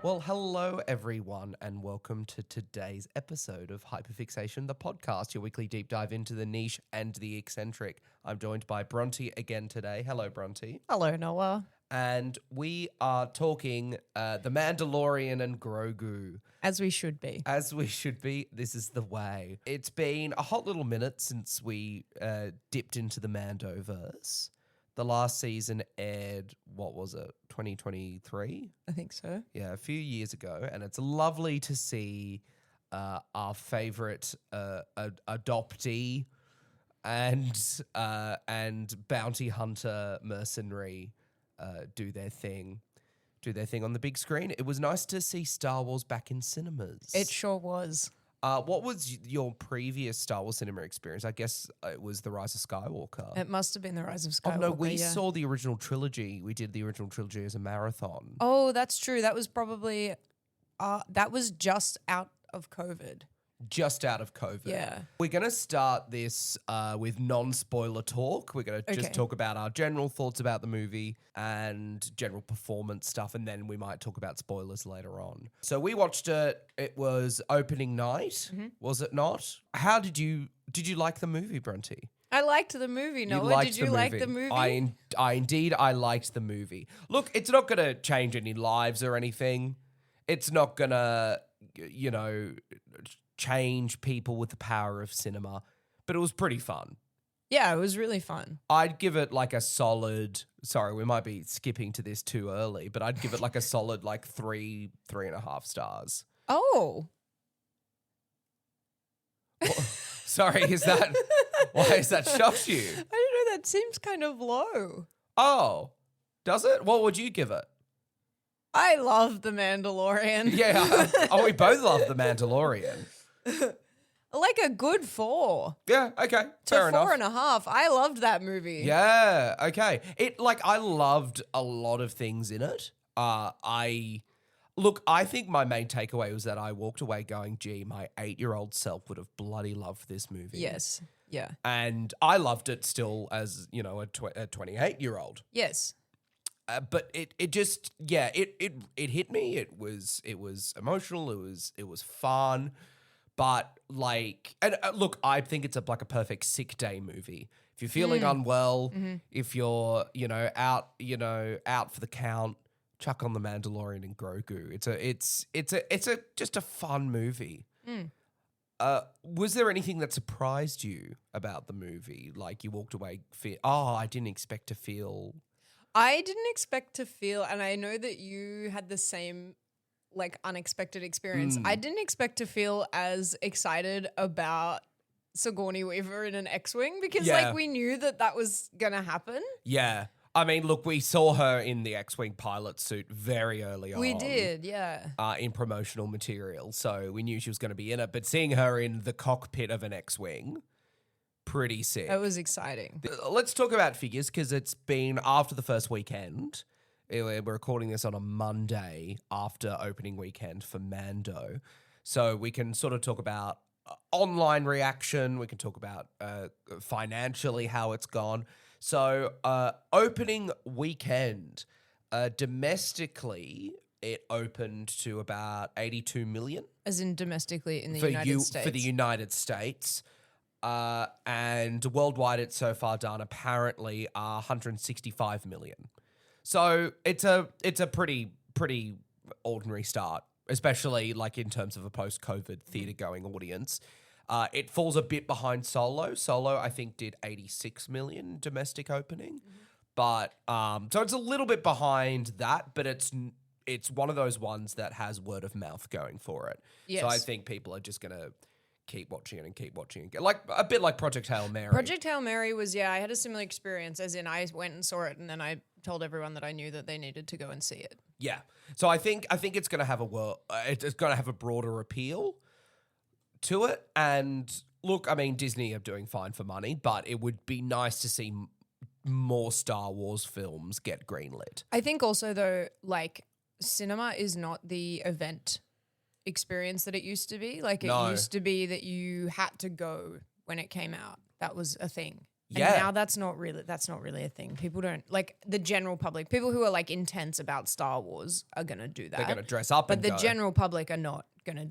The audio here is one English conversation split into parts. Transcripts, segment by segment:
Well, hello everyone, and welcome to today's episode of Hyperfixation, the podcast, your weekly deep dive into the niche and the eccentric. I'm joined by Bronte again today. Hello, Bronte. Hello, Noah. And we are talking The Mandalorian and Grogu. As we should be. As we should be. This is the way. It's been a hot little minute since we dipped into the Mandoverse. The last season aired, what was it, 2023? I think so. Yeah, a few years ago. And it's lovely to see our favourite adoptee and bounty hunter mercenary do their thing on the big screen. It was nice to see Star Wars back in cinemas. It sure was. What was your previous Star Wars cinema experience? I guess it was The Rise of Skywalker. It must have been The Rise of Skywalker. Oh, no, we yeah. saw the original trilogy. We did the original trilogy as a marathon. Oh, that's true. That was probably, that was just out of COVID. Just out of COVID. Yeah. We're going to start this with non-spoiler talk. We're going to just talk about our general thoughts about the movie and general performance stuff, and then we might talk about spoilers later on. So we watched it. It was opening night, was it not? How did you like the movie, Bronte? I liked the movie, Noah. Did you like the movie? I indeed liked the movie. Look, it's not going to change any lives or anything. It's not going to, change people with the power of cinema, but it was pretty fun. Yeah, it was really fun. I'd give it like a solid, sorry, we might be skipping to this too early, but I'd give it like a solid like 3.5 stars. Oh. Sorry, why is that shocked you? I don't know, that seems kind of low. Oh, does it? What would you give it? I love The Mandalorian. Yeah, we both love The Mandalorian. Like a good 4. Yeah, okay, fair enough. 4.5. I loved that movie. Yeah, okay. I loved a lot of things in it. I think my main takeaway was that I walked away going, gee, my 8-year-old self would have bloody loved this movie. Yes, yeah. And I loved it still as, a 28-year-old. Yes. But it hit me. It was emotional. It was fun. But look, I think it's a perfect sick day movie. If you're feeling unwell, if you're out for the count, chuck on The Mandalorian and Grogu. It's just a fun movie. Was there anything that surprised you about the movie? Like you walked away, I didn't expect to feel. I didn't expect to feel, and I know that you had the same unexpected experience. I didn't expect to feel as excited about Sigourney Weaver in an X-Wing because we knew that was going to happen. Yeah. I mean, look, we saw her in the X-Wing pilot suit very early on. We did, yeah. In promotional material, so we knew she was going to be in it. But seeing her in the cockpit of an X-Wing, pretty sick. It was exciting. Let's talk about figures because it's been after the first weekend. We're recording this on a Monday after opening weekend for Mando. So we can sort of talk about online reaction. We can talk about financially how it's gone. So opening weekend, domestically, it opened to about 82 million. As in domestically in the United States. For the United States. And worldwide, it's so far done apparently 165 million. So it's a pretty ordinary start, especially in terms of a post-COVID theatre-going audience. It falls a bit behind Solo. Solo, I think, did 86 million domestic opening, but so it's a little bit behind that. But it's one of those ones that has word of mouth going for it. Yes. So I think people are just gonna keep watching it and keep watching it. Like a bit like Project Hail Mary. Project Hail Mary was, I had a similar experience, as in I went and saw it and then I told everyone that I knew that they needed to go and see it. Yeah. So I think it's going to have it's going to have a broader appeal to it. And look, I mean, Disney are doing fine for money, but it would be nice to see more Star Wars films get greenlit. I think also though, cinema is not the event experience that it used to be. It used to be that you had to go when it came out. That was a thing. Yeah. And now that's not really a thing. People don't like the general public. People who are like intense about Star Wars are gonna do that. They're going to dress up but and the go. general public are not gonna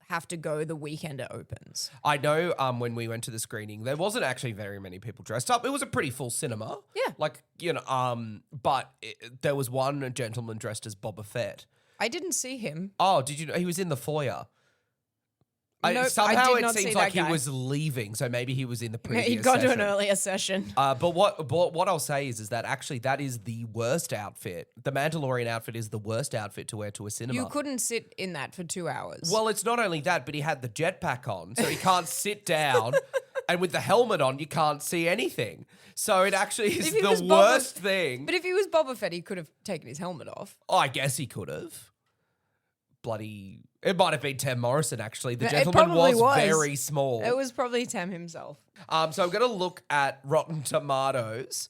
have to go the weekend it opens. I know when we went to the screening, there wasn't actually very many people dressed up. It was a pretty full cinema. Yeah. Like, but there was one gentleman dressed as Boba Fett. I didn't see him. Oh, did you know? He was in the foyer. Nope, Somehow I did it not see seems that like he guy. was leaving, so maybe he was in the previous He got to an session. earlier session. But what I'll say is that actually that is the worst outfit. The Mandalorian outfit is the worst outfit to wear to a cinema. You couldn't sit in that for 2 hours. Well, it's not only that, but he had the jetpack on, so he can't sit down. And with the helmet on, you can't see anything. So it actually is If he was the Boba- worst thing. But if he was Boba Fett, he could have taken his helmet off. Oh, I guess he could have. Bloody... It might have been Tim Morrison, actually. The It gentleman probably was was. very small. It was probably Tam himself. So I'm going to look at Rotten Tomatoes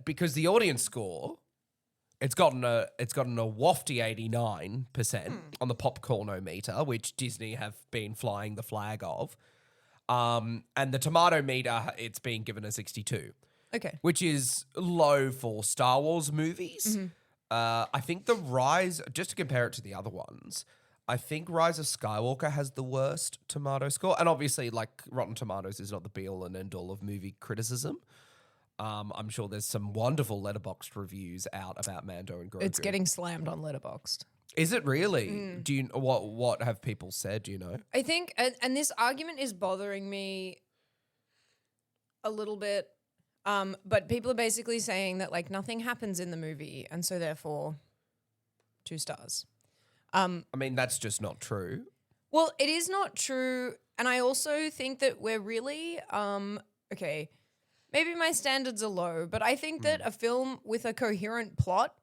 because the audience score, it's gotten a wafty 89% on the popcornometer, which Disney have been flying the flag of. And the tomato meter, it's been given a 62, Okay. which is low for Star Wars movies. I think the Rise, just to compare it to the other ones, I think Rise of Skywalker has the worst tomato score. And obviously, like, Rotten Tomatoes is not the be-all and end-all of movie criticism. I'm sure there's some wonderful Letterboxd reviews out about Mando and Grogu. It's getting slammed on Letterboxd. Is it really? Do you what have people said? Do you know? I think, and this argument is bothering me a little bit, but people are basically saying that like nothing happens in the movie, and so therefore 2 stars. I mean, that's just not true. Well, it is not true, and I also think that we're really okay. Maybe my standards are low, but I think that a film with a coherent plot,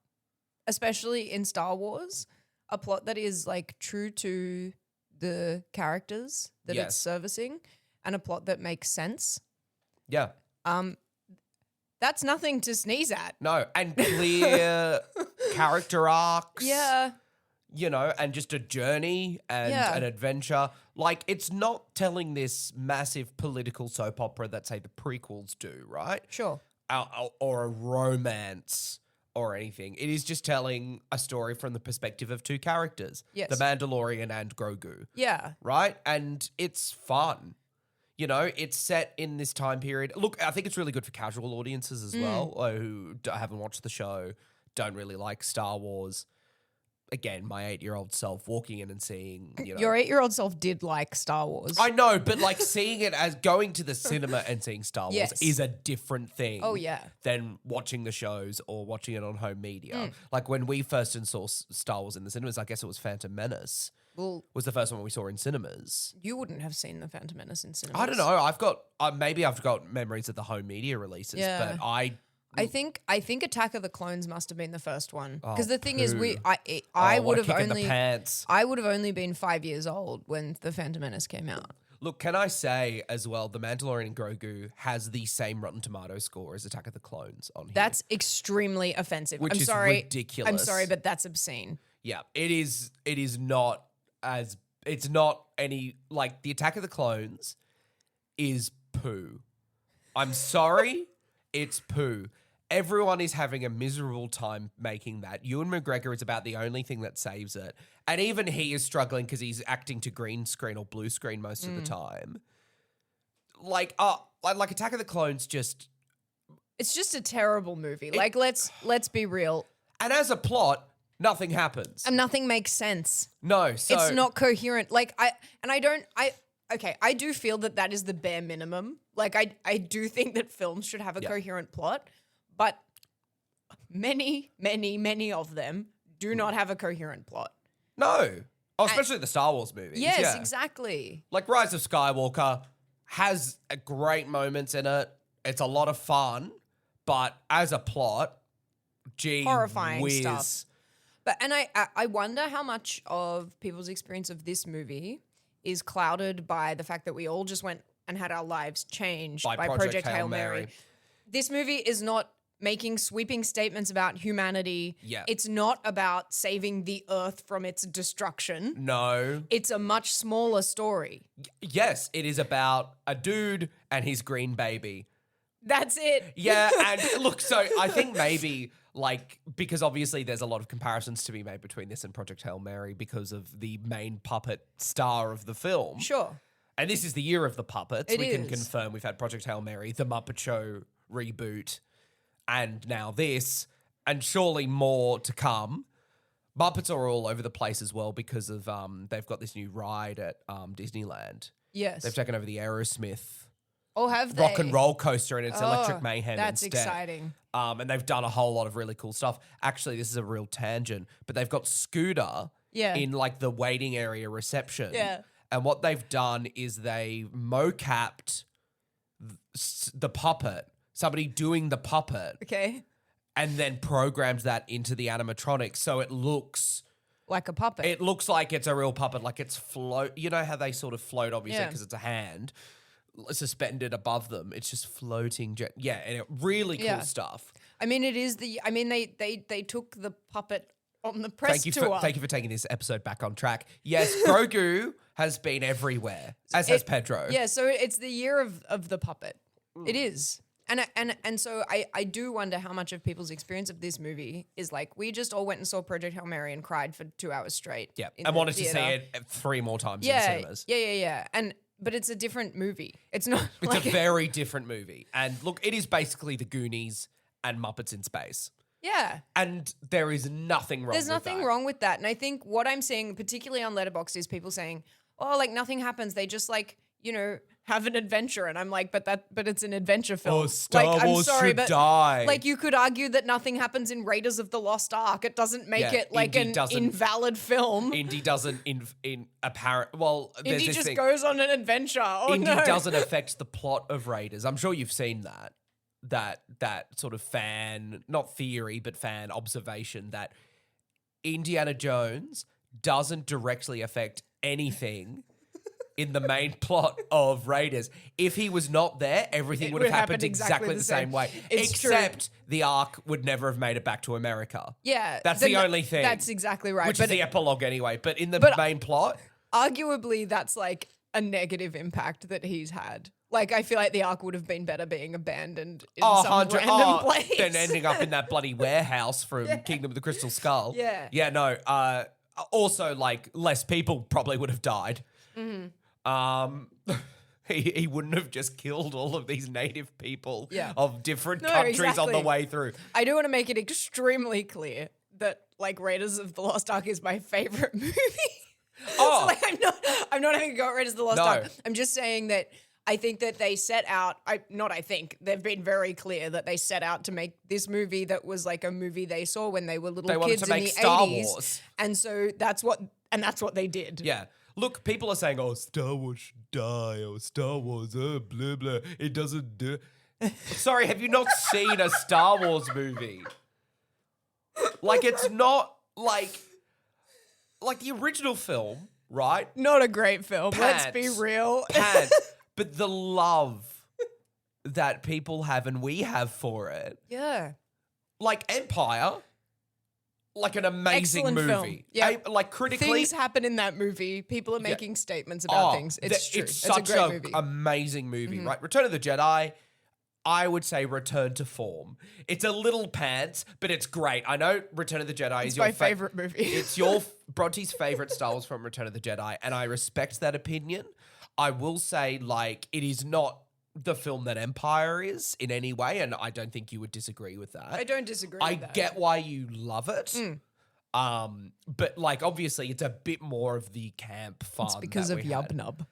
especially in Star Wars, a plot that is like true to the characters that Yes. it's servicing, and a plot that makes sense, Yeah. that's nothing to sneeze at. No, and clear character arcs. Yeah. You know, and just a journey and Yeah. an adventure. Like, it's not telling this massive political soap opera that, say, the prequels do, right? Sure. Or a romance or anything. It is just telling a story from the perspective of 2 characters. Yes. The Mandalorian and Grogu, Yeah. right? And it's fun. You know, it's set in this time period. Look, I think it's really good for casual audiences as well, who haven't watched the show, don't really like Star Wars. Again, my 8-year-old self walking in and seeing, you know. Your 8-year-old self did like Star Wars. I know, but like seeing it as going to the cinema and seeing Star Wars Yes. is a different thing. Oh, yeah. Than watching the shows or watching it on home media. Like when we first saw Star Wars in the cinemas, I guess it was Phantom Menace. Well, Was the first one we saw in cinemas. you wouldn't have seen the Phantom Menace in cinemas. I don't know. I've got maybe I've got memories of the home media releases, Yeah. but I think Attack of the Clones must have been the first one, Oh, because the thing is, poo. I what would a have kick in the only pants. I would have only been 5 years old when the Phantom Menace came out. Look, can I say as well, The Mandalorian and Grogu has the same Rotten Tomato score as Attack of the Clones on here. That's extremely offensive. Which I'm is sorry, ridiculous. I'm sorry, but that's obscene. Yeah, it is. It is not as. It's not any like the Attack of the Clones is poo. I'm sorry, it's poo. Everyone is having a miserable time making that. Ewan McGregor is about the only thing that saves it, and even he is struggling because he's acting to green screen or blue screen most of the time. Like Attack of the Clones just. It's just a terrible movie. Like let's be real. And as a plot, nothing happens. And nothing makes sense. No, so It's not coherent. Like I do feel that is the bare minimum. Like I do think that films should have a coherent plot, but many of them do not have a coherent plot. No. Oh, especially the Star Wars movies. Yes, yeah. exactly. Like Rise of Skywalker has a great moments in it. It's a lot of fun, but as a plot, gee Horrifying whiz. stuff. But and I wonder how much of people's experience of this movie is clouded by the fact that we all just went and had our lives changed by Project Hail Mary. This movie is not making sweeping statements about humanity. Yeah. It's not about saving the earth from its destruction. No. It's a much smaller story. Yes, it is about a dude and his green baby. That's it. Yeah, and look, so I think maybe like because obviously there's a lot of comparisons to be made between this and Project Hail Mary because of the main puppet star of the film. Sure. And this is the year of the puppets. It We can is. confirm we've had Project Hail Mary, The Muppet Show reboot, and now this, and surely more to come. Muppets are all over the place as well because of they've got this new ride at Disneyland. Yes. They've taken over the Aerosmith Oh, have they? rock and roll coaster, and it's Electric Mayhem That's instead. exciting. And they've done a whole lot of really cool stuff. Actually, this is a real tangent, but they've got Scooter Yeah. in like the waiting area reception. Yeah. And what they've done is they mocapped the puppet, somebody doing the puppet, Okay. and then programmed that into the animatronics. So it looks Like a puppet. it looks like it's a real puppet, like it's float. You know how they sort of float, obviously, Yeah. because it's a hand suspended above them. It's just floating. Yeah, and really cool Yeah. stuff. I mean, it is the. I mean, they took the puppet on the press tour. Thank you for taking this episode back on track. Yes, Grogu has been everywhere, as has Pedro. Yeah, so it's the year of the puppet. It is. And so I do wonder how much of people's experience of this movie is like, we just all went and saw Project Hail Mary and cried for 2 hours straight. Yeah, in and the wanted to see theater. it 3 more times in Yeah, cinemas. yeah. But it's a different movie. It's not It's like a very different movie. And look, it is basically the Goonies and Muppets in space. yeah. And there is nothing wrong There's with nothing that. wrong with that. And I think what I'm seeing, particularly on Letterboxd, is people saying, "Oh, like nothing happens. They just like, you know, have an adventure." And I'm like, but it's an adventure film. Oh, Star Wars should die. Like you could argue that nothing happens in Raiders of the Lost Ark. It doesn't make Yeah, it like Indy an doesn't- invalid film. Indy doesn't in apparent. Well, there's Indy this just thing. goes on an adventure. Oh Indy no. doesn't affect the plot of Raiders. I'm sure you've seen that sort of fan, not theory, but fan observation that Indiana Jones doesn't directly affect anything in the main plot of Raiders. If he was not there, everything would have happened exactly the same way. It's true. Except the Ark would never have made it back to America. Yeah. That's then the only thing. That's exactly right. Which is the epilogue anyway. But in the main plot, arguably that's like a negative impact that he's had. Like I feel like the Ark would have been better being abandoned in some random place than ending up in that bloody warehouse from Kingdom of the Crystal Skull. Yeah. Yeah, no. Also, like, less people probably would have died. He wouldn't have just killed all of these native people of different countries on the exactly. way through. I do want to make it extremely clear that like Raiders of the Lost Ark is my favorite movie. Oh. So, like, I'm not having a go at Raiders of the Lost No. Ark. I'm just saying that I think that they set out, they've been very clear that they set out to make this movie that was like a movie they saw when they were little They wanted kids to in make the Star 80s. Wars. And so that's what they did. Yeah. Look, people are saying, oh, Star Wars should die, or Star Wars, blah, blah. It doesn't do... Sorry, have you not seen a Star Wars movie? Like, it's not like the original film, right? Not a great film. Let's be Pants. real. Pants. But the love that people have and we have for it, Yeah. like Empire, like an amazing Excellent movie. film. Yeah. Like critically, Things happen in that movie. People are making statements about things. It's true. It's It's such a great movie. amazing movie, right? Return of the Jedi, I would say return to form. It's a little pants, but it's great. I know Return of the Jedi is It's your my favorite movie. It's your Bronte's favorite Star Wars from Return of the Jedi, and I respect that opinion. I will say, like, it is not the film that Empire is in any way, and I don't think you would disagree with that. I don't disagree I with that. get why you love it. But like obviously it's a bit more of the camp fun. It's because that of we had. Yub Nub.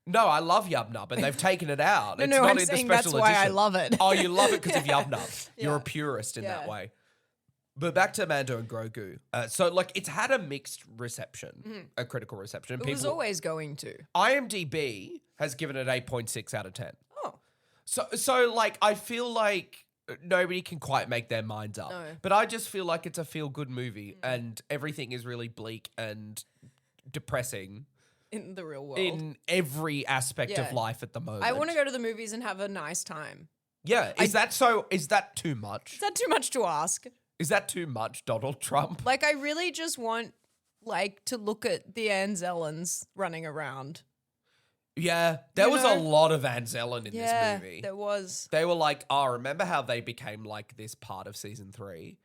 No, I love Yub Nub, and they've taken it out. It's No, not I'm in the saying special that's why I edition. love it. Oh, you love it because of Yub Nub. You're Yeah. a purist in that Yeah. way. But back to Mando and Grogu. So like it's had a mixed reception, a critical reception. It was always going to. IMDb has given it 8.6 out of 10. Oh. So like I feel like nobody can quite make their minds up. No. But I just feel like it's a feel-good movie and everything is really bleak and depressing In the real world. in every aspect of Yeah. life at the moment. I want to go to the movies and have a nice time. Yeah. Is that too much? Is that too much to ask? Is that too much, Donald Trump? Like, I really just want, like, to look at the Anzellans running around. Yeah, there was a lot of Anzellin in this movie. There was. They were like, oh, remember how they became like this part of season 3?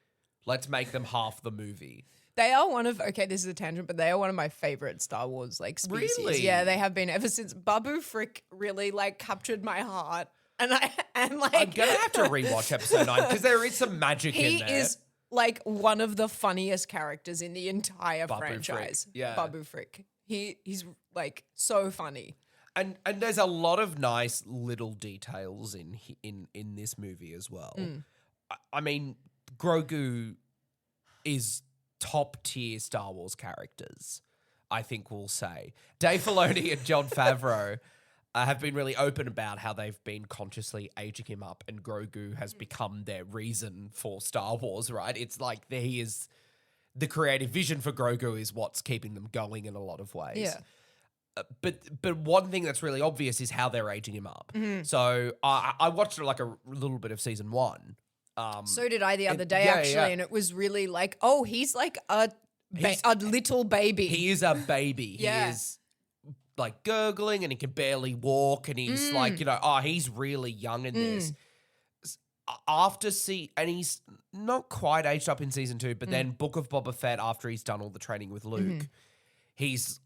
Let's make them half the movie. They are one of, okay, this is a tangent, but they are one of my favorite Star Wars, like, species. Really? Yeah, they have been ever since. Babu Frick really, like, captured my heart. And like... I'm going to have to rewatch episode 9 because there is some magic in there. He is, like, one of the funniest characters in the entire franchise. Frick. Yeah. Babu Frick. He's, like, so funny. And there's a lot of nice little details in this movie as well. I mean, Grogu is top tier Star Wars characters, I think we'll say. Dave Filoni and Jon Favreau have been really open about how they've been consciously aging him up, and Grogu has become their reason for Star Wars, right? It's like he is the creative vision for Grogu is what's keeping them going in a lot of ways. Yeah. But one thing that's really obvious is how they're aging him up. So I watched like a little bit of season 1. So did I the other day, actually, and it was really like, oh, he's like a little baby. He is a baby. Yeah. He is like gurgling and he can barely walk, and he's like, he's really young in this. And he's not quite aged up in season 2, but then Book of Boba Fett, after he's done all the training with Luke,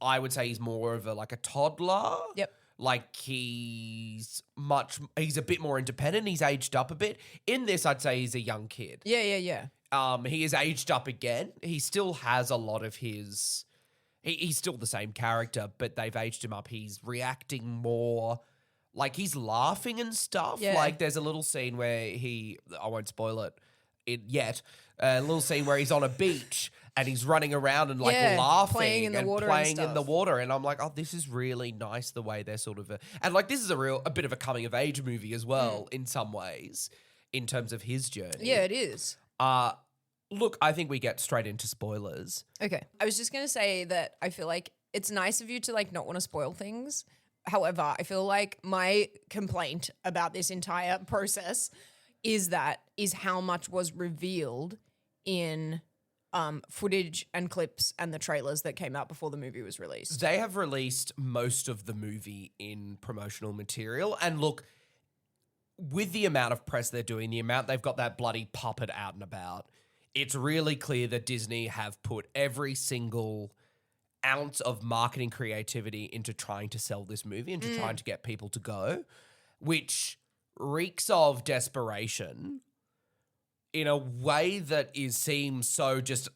I would say he's more of a toddler. Yep. Like he's a bit more independent. He's aged up a bit. In this, I'd say he's a young kid. Yeah. He is aged up again. He still has a lot of his, he's still the same character, but they've aged him up. He's reacting more, like he's laughing and stuff. Yeah. Like there's a little scene where I won't spoil it yet, a little scene where he's on a beach and he's running around and laughing playing in the water. And I'm like, oh, this is really nice the way they're sort of, and like this is a bit of a coming of age movie as well in some ways in terms of his journey. Yeah, it is. Look, I think we get straight into spoilers. Okay. I was just going to say that I feel like it's nice of you to like not want to spoil things. However, I feel like my complaint about this entire process is how much was revealed in footage and clips and the trailers that came out before the movie was released. They have released most of the movie in promotional material. And look, with the amount of press they're doing, the amount they've got that bloody puppet out and about, it's really clear that Disney have put every single ounce of marketing creativity into trying to sell this movie, into trying to get people to go, which reeks of desperation in a way that seems so just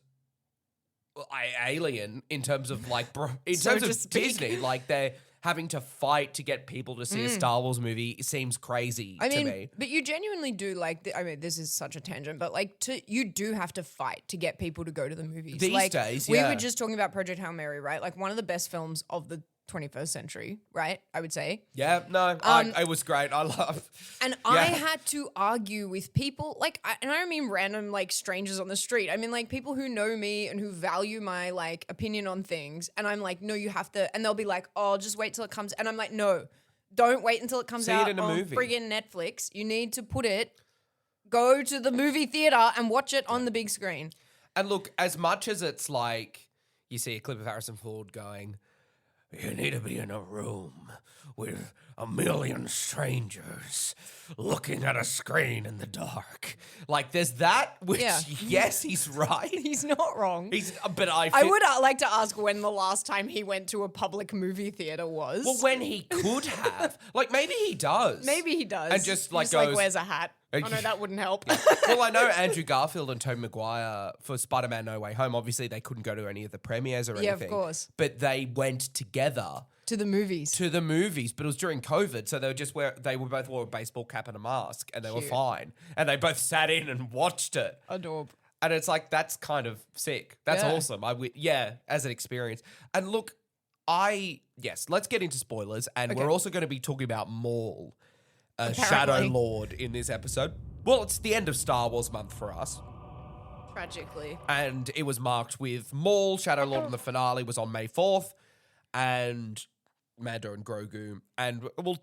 alien in terms of like, terms of Disney, like they're having to fight to get people to see a Star Wars movie. It seems crazy to me. But you genuinely do this is such a tangent, but you do have to fight to get people to go to the movies. These days, we were just talking about Project Hail Mary, right? Like one of the best films of the 21st century, right? I would say. Yeah, no, it was great. I love. And I had to argue with people and I don't mean random like strangers on the street. I mean like people who know me and who value my like opinion on things. And I'm like, no, you have to. And they'll be like, oh, just wait till it comes. And I'm like, no, don't wait until it comes out in a on movie. friggin' Netflix. You need to go to the movie theater and watch it on the big screen. And look, as much as it's like you see a clip of Harrison Ford going, you need to be in a room with a million strangers looking at a screen in the dark. Like, there's that, which, yes, he's right. He's not wrong. I would like to ask when the last time he went to a public movie theater was. Well, when he could have. Like, maybe he does. Maybe he does. And just goes, wears a hat. Oh, no, that wouldn't help. Well, I know Andrew Garfield and Tobey Maguire for Spider-Man No Way Home, obviously they couldn't go to any of the premieres or anything. Yeah, of course. But they went together. To the movies. But it was during COVID, so they were both wore a baseball cap and a mask, and they were fine. And they both sat in and watched it. Adorable. And it's like, that's kind of sick. That's awesome. As an experience. And look, let's get into spoilers, and we're also going to be talking about Maul. Shadow Lord in this episode. Well, it's the end of Star Wars month for us. Tragically. And it was marked with Maul, Shadow Lord, and the finale was on May 4th. And Mando and Grogu, and we'll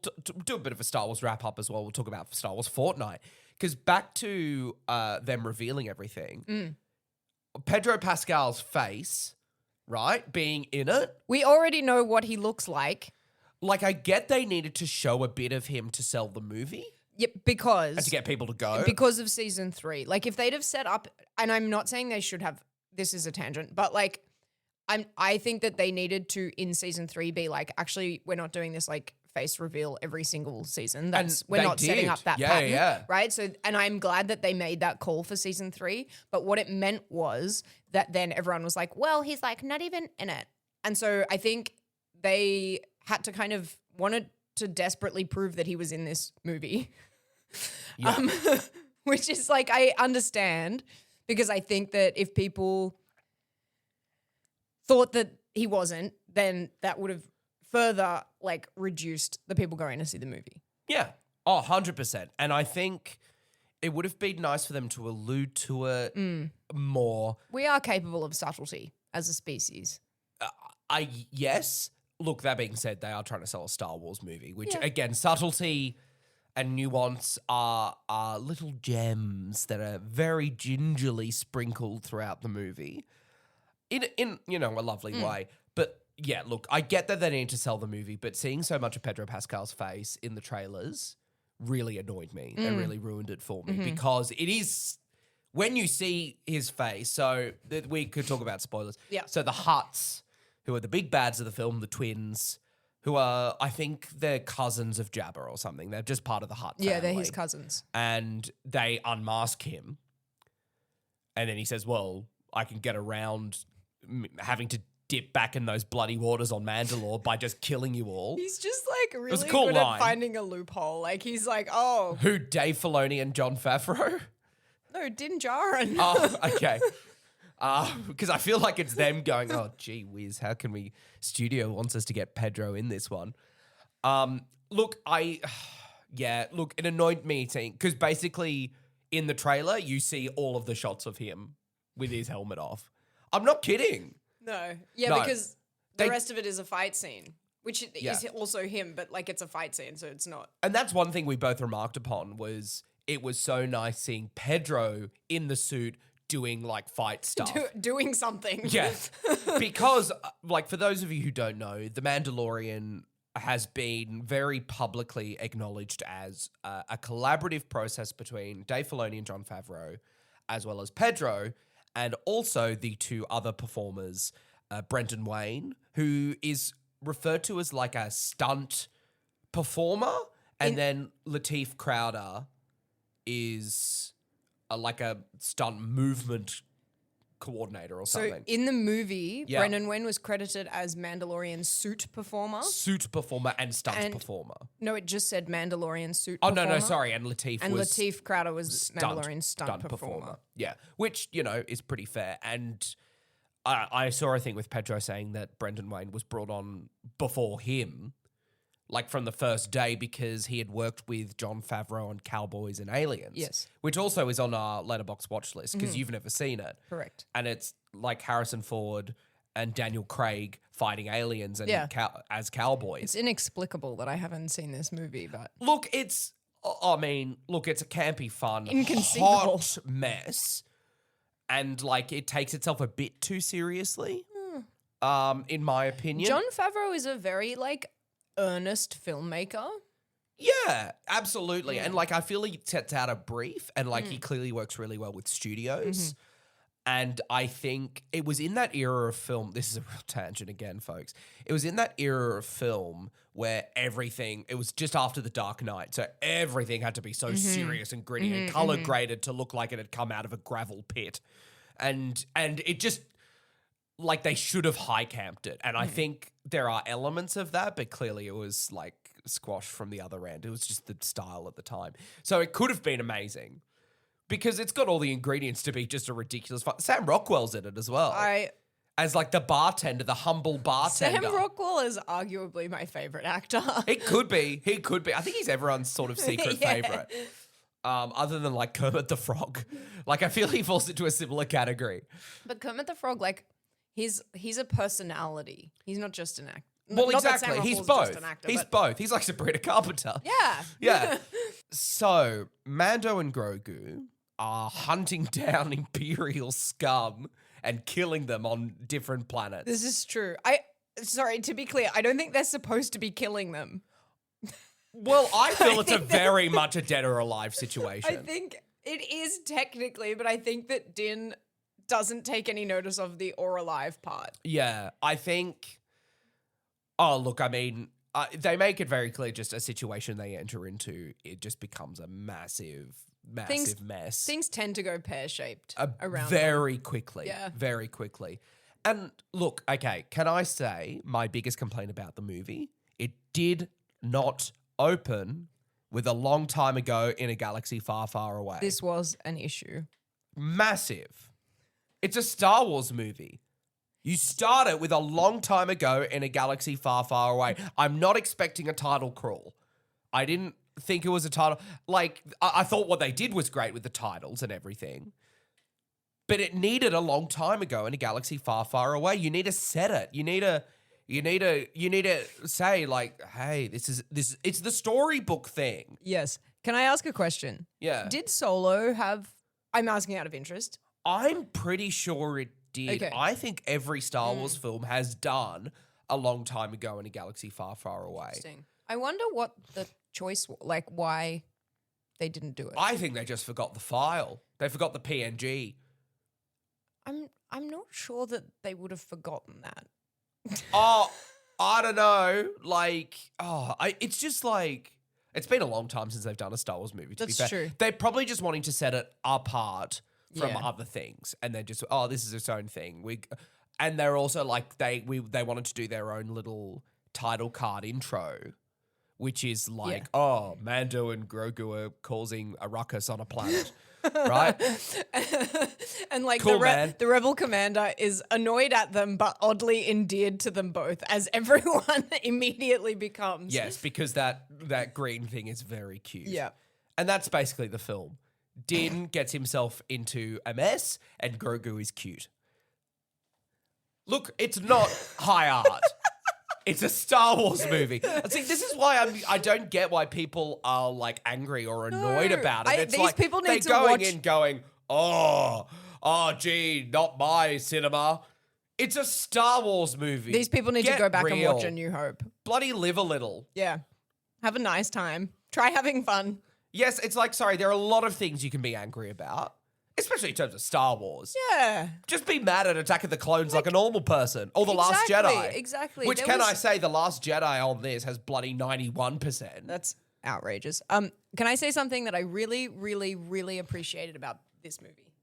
do a bit of a Star Wars wrap up as well. We'll talk about Star Wars Fortnite, because back to them revealing everything, Pedro Pascal's face, right, being in it. We already know what he looks like. Like, I get they needed to show a bit of him to sell the movie. Yep, because... And to get people to go. Because of season 3. Like, if they'd have set up... And I'm not saying they should have... This is a tangent. But, like, I think that they needed to, in season 3, be like, actually, we're not doing this, like, face reveal every single season. We're not setting up that pattern. Right? So, and I'm glad that they made that call for season 3. But what it meant was that then everyone was like, well, he's, like, not even in it. And so I think they had to kind of... wanted to desperately prove that he was in this movie. Yeah. Which is like, I understand, because I think that if people thought that he wasn't, then that would have further like reduced the people going to see the movie. Yeah. Oh, 100%. And I think it would have been nice for them to allude to it more. We are capable of subtlety as a species. Yes. Look, that being said, they are trying to sell a Star Wars movie, which, again, subtlety and nuance are little gems that are very gingerly sprinkled throughout the movie in you know, a lovely way. But, yeah, look, I get that they need to sell the movie, but seeing so much of Pedro Pascal's face in the trailers really annoyed me. They really ruined it for me because it is... When you see his face, so we could talk about spoilers. Yeah. So the Hutts, who are the big bads of the film, the twins, who are, I think they're cousins of Jabba or something. They're just part of the Hutt family. Yeah, they're his cousins. And they unmask him. And then he says, well, I can get around having to dip back in those bloody waters on Mandalore by just killing you all. He's just like really cool good line. at finding a loophole. Like he's like, oh. Who, Dave Filoni and Jon Favreau? No, Din Djarin. Oh, okay. Because I feel like it's them going, oh, gee whiz, how can we... Studio wants us to get Pedro in this one. Look, it annoyed me because basically in the trailer, you see all of the shots of him with his helmet off. I'm not kidding. No. Yeah, No. because the rest of it is a fight scene, which is also him, but like it's a fight scene, so it's not. And that's one thing we both remarked upon was it was so nice seeing Pedro in the suit doing like fight stuff. Doing something. Yeah. Because like for those of you who don't know, The Mandalorian has been very publicly acknowledged as a collaborative process between Dave Filoni and Jon Favreau, as well as Pedro, and also the two other performers, Brenton Wayne, who is referred to as like a stunt performer, and then Lateef Crowder is like a stunt movement coordinator or something. So in the movie, Brendan Wayne was credited as Mandalorian suit performer. Suit performer and stunt performer. No, it just said Mandalorian suit Oh, performer. no, sorry. And Lateef Crowder was Mandalorian stunt performer. Yeah, which, you know, is pretty fair. And I saw a thing with Pedro saying that Brendan Wayne was brought on before him, like from the first day, because he had worked with Jon Favreau on Cowboys and Aliens. Yes. Which also is on our Letterboxd watch list because you've never seen it. Correct. And it's like Harrison Ford and Daniel Craig fighting aliens and as cowboys. It's inexplicable that I haven't seen this movie, but... Look, it's a campy, fun, Inconceivable. hot mess. And like it takes itself a bit too seriously, in my opinion. Jon Favreau is a very like earnest filmmaker. Yeah, absolutely. And like I feel he sets out a brief and like he clearly works really well with studios. And I think it was in that era of film, this is a real tangent again, folks. It was in that era of film where it was just after The Dark Knight. So everything had to be so serious and gritty and color graded to look like it had come out of a gravel pit. And it just, like they should have high camped it. And I think there are elements of that, but clearly it was like squashed from the other end. It was just the style at the time. So it could have been amazing. Because it's got all the ingredients to be just a ridiculous fun. Sam Rockwell's in it as well. As like the bartender, the humble bartender. Sam Rockwell is arguably my favorite actor. It could be. He could be. I think he's everyone's sort of secret favorite. Other than like Kermit the Frog. Like I feel he falls into a similar category. But Kermit the Frog, like he's a personality. He's not just an Well, Not that exactly. Sam He's Rockwell's both. just an actor, He's but- both. He's like Sabrina Carpenter. Yeah. Yeah. So, Mando and Grogu are hunting down Imperial scum and killing them on different planets. This is true. Sorry, to be clear, I don't think they're supposed to be killing them. Well, I feel it's a think that- very much a dead or alive situation. I think it is technically, but I think that Din doesn't take any notice of the or alive part. Yeah, I think. Oh, look, I mean, they make it very clear just a situation they enter into, it just becomes a massive mess. Things tend to go pear-shaped around very quickly. Yeah. Very quickly. And look, okay, can I say my biggest complaint about the movie? It did not open with a long time ago in a galaxy far, far away. This was an issue. Massive. It's a Star Wars movie. You start it with a long time ago in a galaxy far, far away. I'm not expecting a title crawl. I didn't think it was a title. Like, I thought what they did was great with the titles and everything. But it needed a long time ago in a galaxy far, far away. You need to set it. You need to say, like, hey, it's the storybook thing. Yes. Can I ask a question? Yeah. Did Solo have... I'm asking out of interest. I'm pretty sure it did. Okay. I think every Star Wars film has done a long time ago in a galaxy far, far away. Interesting. I wonder what the choice was, like why they didn't do it. I think they just forgot the file. They forgot the PNG. I'm not sure that they would have forgotten that. Oh, I don't know. Like, it's just like, it's been a long time since they've done a Star Wars movie, to That's be fair. true. They're probably just wanting to set it apart from Yeah. other things. And they're just, this is its own thing. And they're also like, they wanted to do their own little title card intro, which is like, Mando and Grogu are causing a ruckus on a planet. Right? And like Cool, man. the rebel commander is annoyed at them, but oddly endeared to them both, as everyone immediately becomes. Yes, because that green thing is very cute. Yeah. And that's basically the film. Din gets himself into a mess, and Grogu is cute. Look, it's not high art. It's a Star Wars movie. See, this is why I don't get why people are like angry or annoyed No, about it. It's these like people need to they're going watch- in going, gee, not my cinema. It's a Star Wars movie. These people need to Get go back and watch real. A New Hope. Bloody live a little. Yeah. Have a nice time. Try having fun. Yes, it's like, sorry, there are a lot of things you can be angry about, especially in terms of Star Wars. Yeah. Just be mad at Attack of the Clones like a normal person. Or The Last Jedi. Exactly. Which, There can was- I say, The Last Jedi on this has bloody 91%. That's outrageous. Can I say something that I really, really, really appreciated about this movie?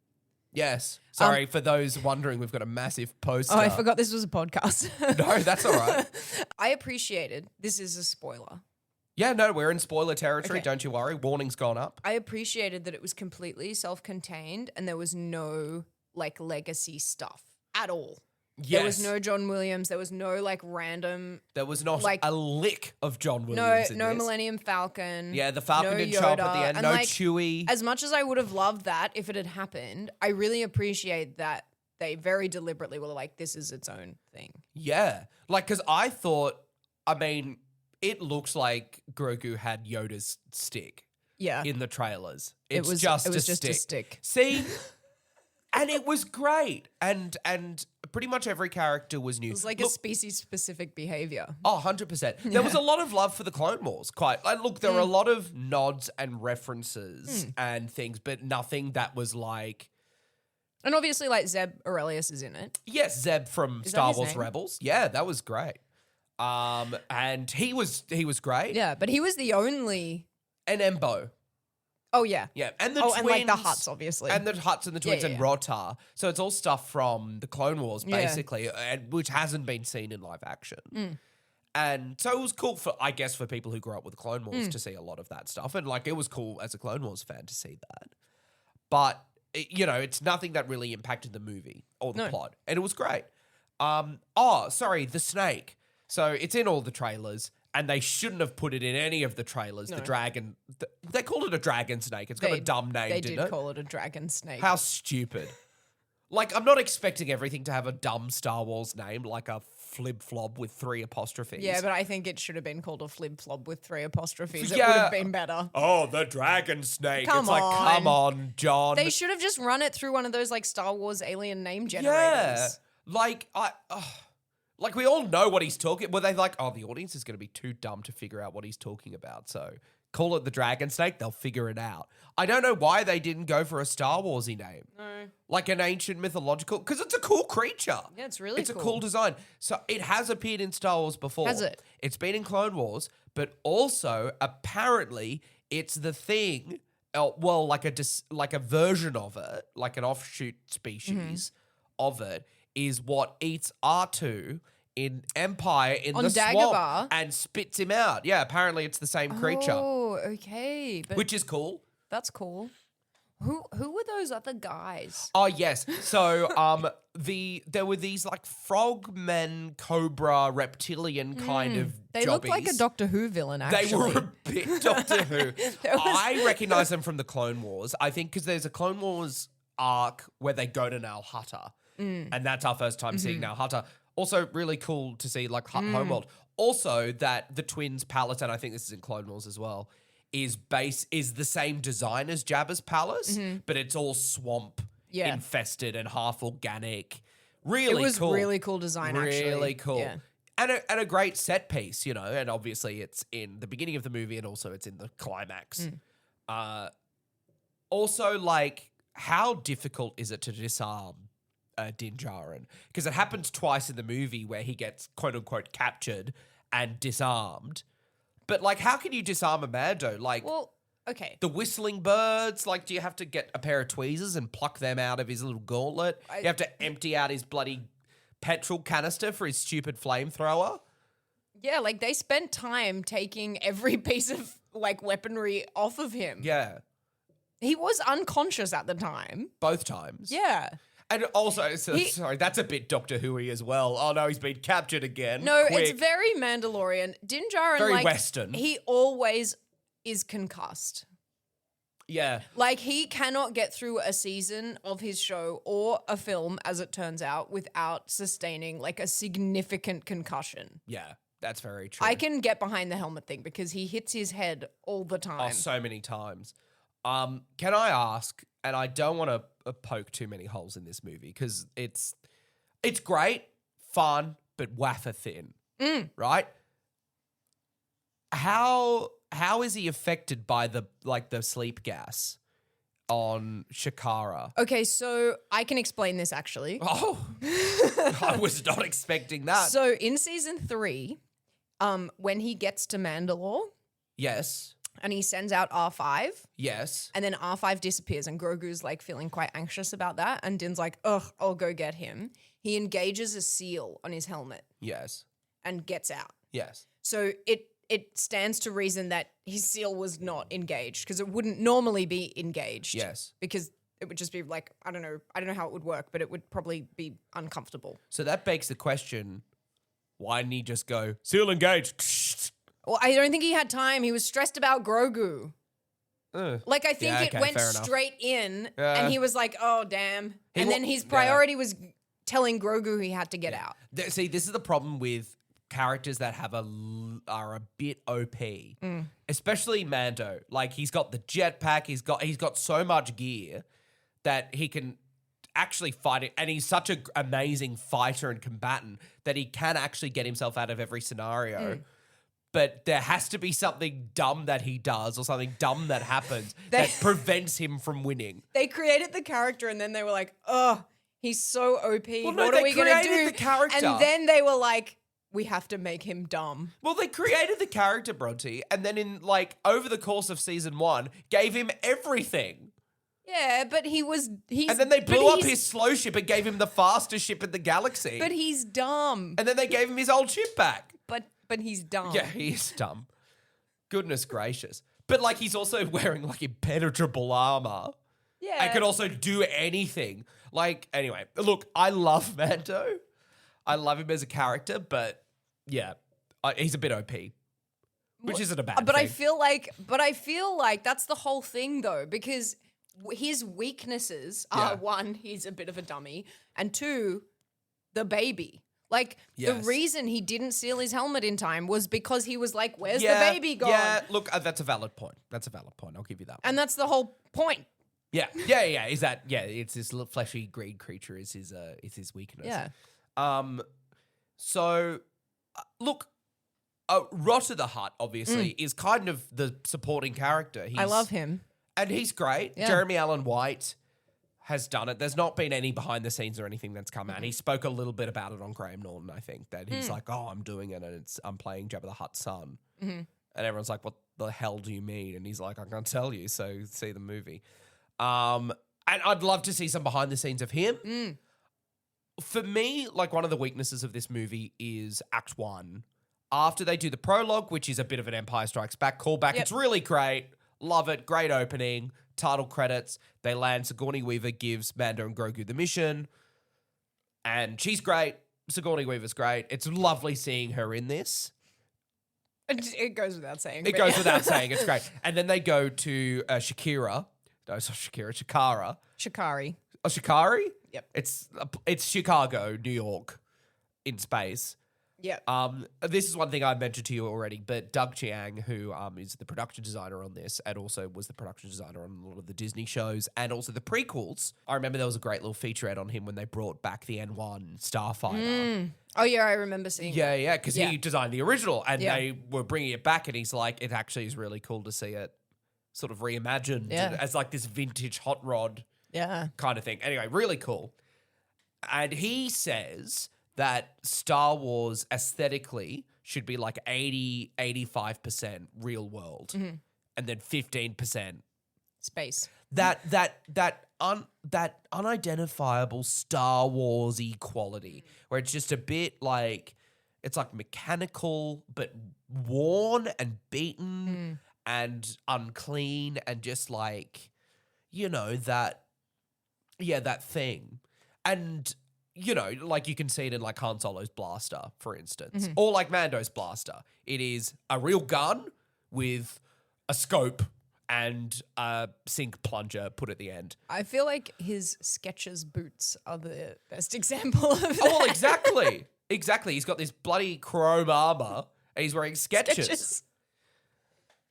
Yes. Sorry, for those wondering, we've got a massive poster. Oh, I forgot this was a podcast. No, that's all right. I appreciated, this is a spoiler. Yeah, no, we're in spoiler territory. Okay. Don't you worry. Warning's gone up. I appreciated that it was completely self-contained and there was no like legacy stuff at all. Yes. There was no John Williams. There was no like random, There was not like- a lick of John no Williams in this. Millennium Falcon. Yeah, the Falcon no didn't show up at Yoda, the end. and, No like, Chewie. As much as I would have loved that if it had happened, I really appreciate that they very deliberately were like, this is its own thing. Yeah. Like, because I thought, I mean, it looks like Grogu had Yoda's stick Yeah. in the trailers. It It's was just just a a stick. stick. See? And it was great. And pretty much every character was new. It was like a species-specific behavior. Oh, 100%. There was a lot of love for the Clone Wars. Look, there were a lot of nods and references and things, but nothing that was like, And obviously, like, Zeb Aurelius is in it. yes, Zeb from Is that Star his Wars name? Rebels. Yeah, that was great. And he was great. Yeah, but he was the only... And Embo. Oh, yeah. Yeah, and the Oh, twins. and like the Hutts, obviously. And the Hutts and the twins yeah, and yeah. Rotar. So it's all stuff from the Clone Wars, Yeah. basically, and which hasn't been seen in live action. Mm. And so it was cool for, I guess, for people who grew up with the Clone Mm. Wars to see a lot of that stuff. And like, it was cool as a Clone Wars fan to see that. But, it's nothing that really impacted the movie or the No. plot. And it was great. The snake. So it's in all the trailers. And they shouldn't have put it in any of the trailers. No. The dragon, they called it a dragon snake. It's got a dumb name, They didn't did it? call it a dragon snake. How stupid. Like, I'm not expecting everything to have a dumb Star Wars name, like a flib-flob with 3 apostrophes. Yeah, but I think it should have been called a flib-flob with 3 apostrophes. It Yeah. would have been better. Oh, the dragon snake. Come it's like, come on, John. They should have just run it through one of those like Star Wars alien name generators. Yeah. Like, like we all know what he's talking. Well, they like, the audience is going to be too dumb to figure out what he's talking about. So call it the dragon snake. They'll figure it out. I don't know why they didn't go for a Star Warsy name. No. Like an ancient mythological, because it's a cool creature. Yeah, it's really It's a cool design. So it has appeared in Star Wars before. Has it? It's been in Clone Wars, but also apparently it's the thing. Well, like a version of it, like an offshoot species of it, is what eats R2 in Empire in On the Dagobah? swamp and spits him out. Yeah, apparently it's the same creature, Oh, okay. But which is cool. that's cool. Who were those other guys? Oh yes. So there were these like frogmen, cobra, reptilian kind of They look like a jobbies. Doctor Who villain, actually. They were a bit Doctor Who. I recognize them from the Clone Wars. I think because there's a Clone Wars arc where they go to Nal Hutta, and that's our first time seeing Nal Hutta. Also, really cool to see like Homeworld. Also, that the twins' palace, and I think this is in Clone Wars as well, is the same design as Jabba's palace, but it's all swamp infested and half organic. Really It was cool. really cool design, actually. Really cool. Yeah. And a great set piece, you know, and obviously it's in the beginning of the movie and also it's in the climax. Also, like, how difficult is it to disarm Din Djarin? Because it happens twice in the movie where he gets quote-unquote captured and disarmed. But, like, how can you disarm a Mando? Like, Well, okay. the whistling birds, like, do you have to get a pair of tweezers and pluck them out of his little gauntlet? You have to empty out his bloody petrol canister for his stupid flamethrower? Yeah, like they spent time taking every piece of like weaponry off of him. Yeah, He was unconscious at the time. both times. Yeah. And also, sorry, that's a bit Doctor Who-y as well. Oh no, he's been captured again. No, Quick. it's very Mandalorian. Din Djarin, Very like, Western. he always is concussed. Yeah. Like, he cannot get through a season of his show or a film, as it turns out, without sustaining, like, a significant concussion. Yeah, that's very true. I can get behind the helmet thing because he hits his head all the time. Oh, so many times. Can I ask, and I don't want to poke too many holes in this movie because it's great, fun, but wafer thin, right? How is he affected by the sleep gas on Shakara? Okay, so I can explain this actually. Oh, I was not expecting that. So in season 3, when he gets to Mandalore Yes, and he sends out R5, yes. and then R5 disappears, and Grogu's like feeling quite anxious about that, and Din's like, ugh, I'll go get him. He engages a seal on his helmet Yes. and gets out. Yes. So it stands to reason that his seal was not engaged because it wouldn't normally be engaged. Yes. Because it would just be like, I don't know how it would work, but it would probably be uncomfortable. So that begs the question, why didn't he just go, seal engaged? Well, I don't think he had time. He was stressed about Grogu. Like, I think Yeah, it okay, went fair enough. straight in, Yeah. and he was like, oh, damn. And then his yeah. priority was telling Grogu he had to get out. See, this is the problem with characters that are a bit OP, especially Mando. Like, he's got the jetpack, he's got so much gear that he can actually fight it, and he's such an amazing fighter and combatant that he can actually get himself out of every scenario. But there has to be something dumb that he does or something dumb that happens that prevents him from winning. They created the character, and then they were like, oh, he's so OP. Well, no, what are they we going to created do? the character. And then they were like, we have to make him dumb. Well, they created the character, Bronte, and then in over the course of season 1, gave him everything. Yeah, but he's And then they blew up his slow ship and gave him the fastest ship in the galaxy. But he's dumb. And then they gave him his old ship back. But he's dumb. Yeah, he is dumb. Goodness gracious. But he's also wearing impenetrable armor. Yeah. And can also do anything. Anyway, look, I love Mando. I love him as a character, but yeah, he's a bit OP. Which isn't a bad But thing. I feel like that's the whole thing though, because his weaknesses Yeah. are one, he's a bit of a dummy, and two, the baby. Like, the Yes. reason he didn't seal his helmet in time was because he was like, where's the Yeah, baby gone? Yeah, look, that's a valid point. I'll give you that one. And that's the whole point. Yeah. Is that it's this little fleshy green creature is his weakness. Yeah. So, look, Rotter the Hutt obviously is kind of the supporting character. I love him. And he's great. Yeah. Jeremy Allen White has done it. There's not been any behind the scenes or anything that's come out. He spoke a little bit about it on Graham Norton, I think, that he's like, oh, I'm doing it and I'm playing Jabba the Hutt's son. And everyone's like, what the hell do you mean? And he's like, I can't tell you, so see the movie. And I'd love to see some behind the scenes of him. For me, like one of the weaknesses of this movie is Act 1. After they do the prologue, which is a bit of an Empire Strikes Back callback, it's really great. Love it. Great opening. Title credits. They land. Sigourney Weaver gives Mando and Grogu the mission. And she's great. Sigourney Weaver's great. It's lovely seeing her in this. It goes without saying. It goes without saying. It's great. And then they go to Shakira. No, it's not Shakira. Shakara. Shikari. Oh, Shikari? Yep. It's Chicago, New York, in space. Yep. This is one thing I mentioned to you already, but Doug Chiang, who is the production designer on this and also was the production designer on a lot of the Disney shows and also the prequels. I remember there was a great little featurette on him when they brought back the N1 Starfighter. Oh, yeah, I remember seeing that. Yeah, because he designed the original and Yeah. they were bringing it back and he's like, it actually is really cool to see it sort of reimagined as like this vintage hot rod kind of thing. Anyway, really cool. And he says that Star Wars aesthetically should be like 85% real world and then 15% Space. that unidentifiable Star Wars-y quality where it's just a bit like it's like mechanical but worn and beaten and unclean and just like, you know, that thing. And you know, like you can see it in like Han Solo's blaster, for instance, or like Mando's blaster. It is a real gun with a scope and a sink plunger put at the end. I feel like his Skechers boots are the best example of that. Oh, well, exactly. Exactly. He's got this bloody chrome armor and he's wearing Skechers.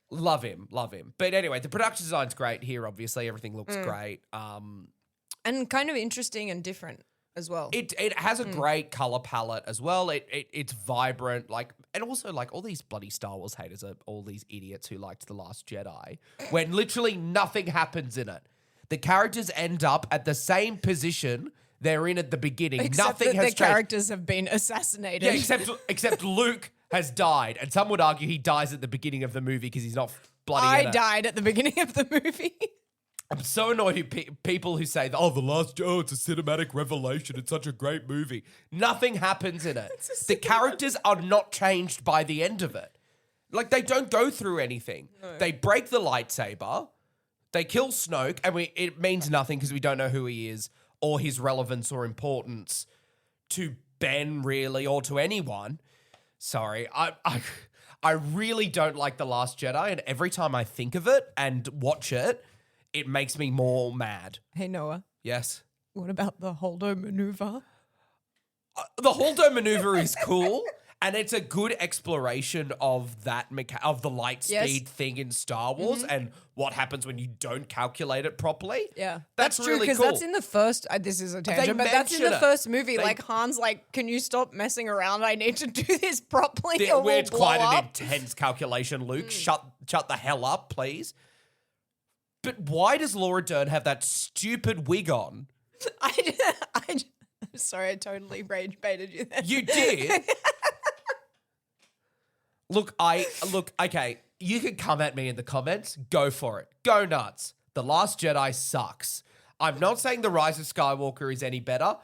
Love him. But anyway, the production design's great here, obviously. Everything looks great. And kind of interesting and different as well. It has a great color palette as well. It's vibrant, like, and also like all these bloody Star Wars haters are all these idiots who liked The Last Jedi, when literally nothing happens in it. The characters end up at the same position they're in at the beginning. Except Nothing that has the changed. characters have been assassinated. Yeah, except Luke has died, and some would argue he dies at the beginning of the movie because he's not bloody. in I it. died at the beginning of the movie. I'm so annoyed with people who say, "Oh, it's a cinematic revelation. It's such a great movie." Nothing happens in it. The characters are not changed by the end of it. Like they don't go through anything. No. They break the lightsaber. They kill Snoke, and it means nothing because we don't know who he is or his relevance or importance to Ben, really, or to anyone. Sorry, I really don't like The Last Jedi, and every time I think of it and watch it, it makes me more mad. Hey, Noah. Yes? What about the Holdo maneuver? The Holdo maneuver is cool, and it's a good exploration of that of the light speed thing in Star Wars and what happens when you don't calculate it properly. Yeah. That's true, really because cool. that's in the first, this is a tangent, but that's in the mention it. first movie. Like, Han's like, can you stop messing around? I need to do this properly or we'll It's quite blow an up. intense calculation, Luke. Shut the hell up, please. But why does Laura Dern have that stupid wig on? I'm sorry, I totally rage baited you there. You did? Look, okay, you can come at me in the comments. Go for it. Go nuts. The Last Jedi sucks. I'm not saying The Rise of Skywalker is any better.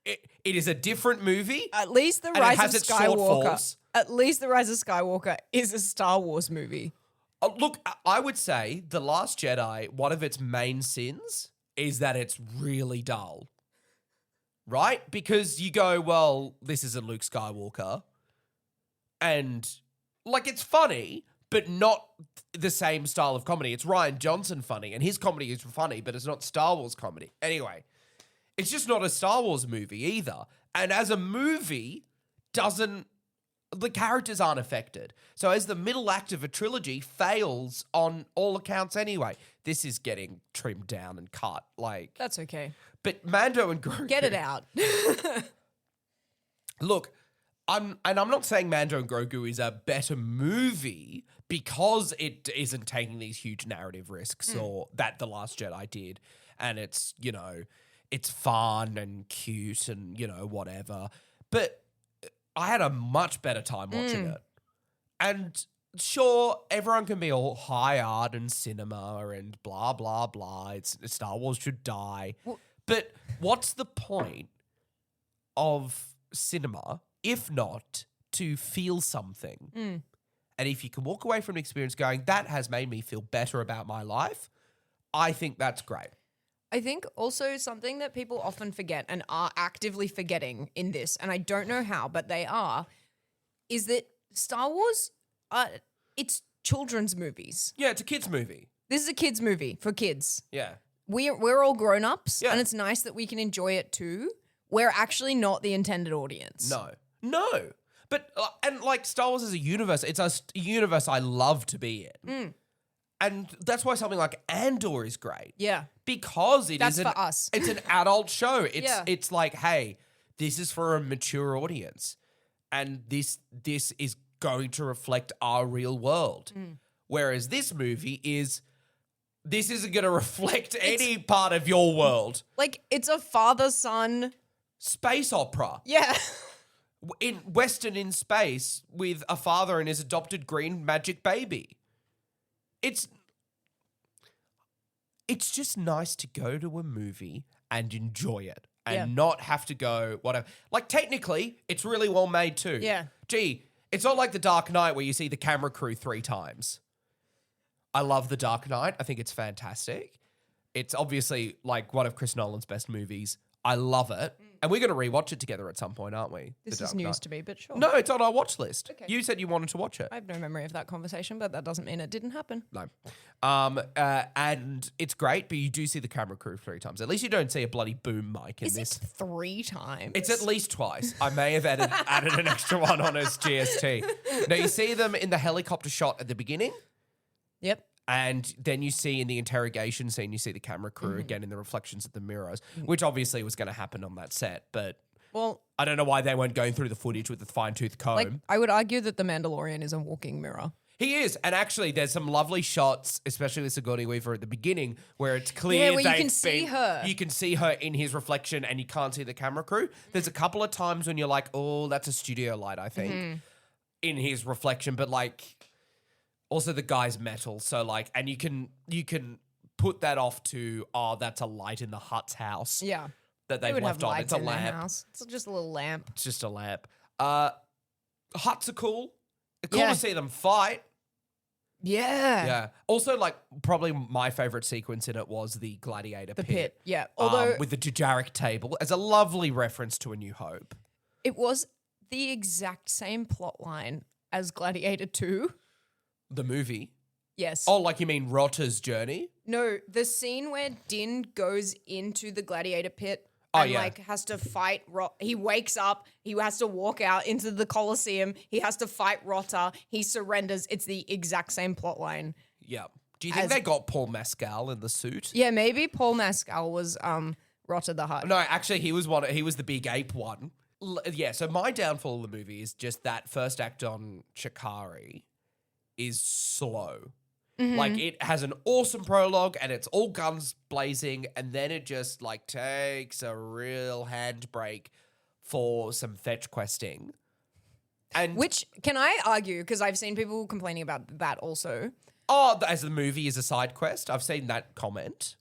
It is a different movie. At least The and it Rise of has its Skywalker. shortfalls. At least The Rise of Skywalker is a Star Wars movie. Look, I would say The Last Jedi, one of its main sins is that it's really dull. Right? Because you go, well, this isn't Luke Skywalker. And, like, it's funny, but not the same style of comedy. It's Rian Johnson funny, and his comedy is funny, but it's not Star Wars comedy. Anyway, it's just not a Star Wars movie either. And as a movie, the characters aren't affected. So as the middle act of a trilogy fails on all accounts anyway. This is getting trimmed down and cut. That's okay. But Mando and Grogu... Get it out. Look, I'm not saying Mando and Grogu is a better movie because it isn't taking these huge narrative risks or that The Last Jedi did. And it's, it's fun and cute and, whatever. But I had a much better time watching it. And sure, everyone can be all high art and cinema and blah, blah, blah. Star Wars should die. Well, but what's the point of cinema if not to feel something? And if you can walk away from an experience going, that has made me feel better about my life, I think that's great. I think also something that people often forget and are actively forgetting in this, and I don't know how, but they are, is that Star Wars, it's children's movies. Yeah, it's a kid's movie. This is a kid's movie for kids. Yeah. We're all grown-ups, Yeah. and it's nice that we can enjoy it too. We're actually not the intended audience. No. But, Star Wars is a universe. It's a universe I love to be in. And that's why something like Andor is great. Yeah. Because That's for us. It's an adult show. Yeah. It's like, hey, this is for a mature audience. And this is going to reflect our real world. Whereas this movie this isn't going to reflect any part of your world. It's a father-son. Space opera. Yeah. In Western in space with a father and his adopted green magic baby. It's just nice to go to a movie and enjoy it and not have to go whatever. Technically, it's really well made too. Yeah. Gee, it's not like The Dark Knight where you see the camera crew 3 times. I love The Dark Knight. I think it's fantastic. It's obviously one of Chris Nolan's best movies. I love it. And we're going to rewatch it together at some point, aren't we? This is news to me, but sure. No, it's on our watch list. Okay. You said you wanted to watch it. I have no memory of that conversation, but that doesn't mean it didn't happen. No. And it's great, but you do see the camera crew 3 times. At least you don't see a bloody boom mic in Is this. it 3 times? It's at least twice. I may have added an extra one on his GST. Now, you see them in the helicopter shot at the beginning. Yep. And then you see in the interrogation scene, you see the camera crew again in the reflections of the mirrors, which obviously was going to happen on that set. But I don't know why they weren't going through the footage with the fine-tooth comb. I would argue that the Mandalorian is a walking mirror. He is. And actually, there's some lovely shots, especially with Sigourney Weaver at the beginning, where it's clear where you can see her. You can see her in his reflection and you can't see the camera crew. There's a couple of times when you're like, oh, that's a studio light, I think, in his reflection. But also the guy's metal. So and you can put that off to, oh, that's a light in the Hutt's house. Yeah. That they've left on. It's a lamp. House. It's just a little lamp. It's just a lamp. Hutts are cool. It's cool to see them fight. Yeah. Yeah. Also, probably my favorite sequence in it was the gladiator pit. The pit. Yeah. Although with the Jajaric table as a lovely reference to A New Hope. It was the exact same plot line as Gladiator 2. The movie. Yes. Oh, you mean Rotta's journey? No, the scene where Din goes into the gladiator pit and has to fight he wakes up, he has to walk out into the Colosseum, he has to fight Rotta, he surrenders. It's the exact same plot line. Yeah. Do you think they got Paul Mescal in the suit? Yeah, maybe Paul Mescal was Rotta the Hutt. No, actually he was the big ape one. Yeah, so my downfall of the movie is just that first act on Chitauri is slow. It has an awesome prologue and it's all guns blazing, and then it just takes a real handbrake for some fetch questing. And which, can I argue, because I've seen people complaining about that also. Oh, as the movie is a side quest? I've seen that comment.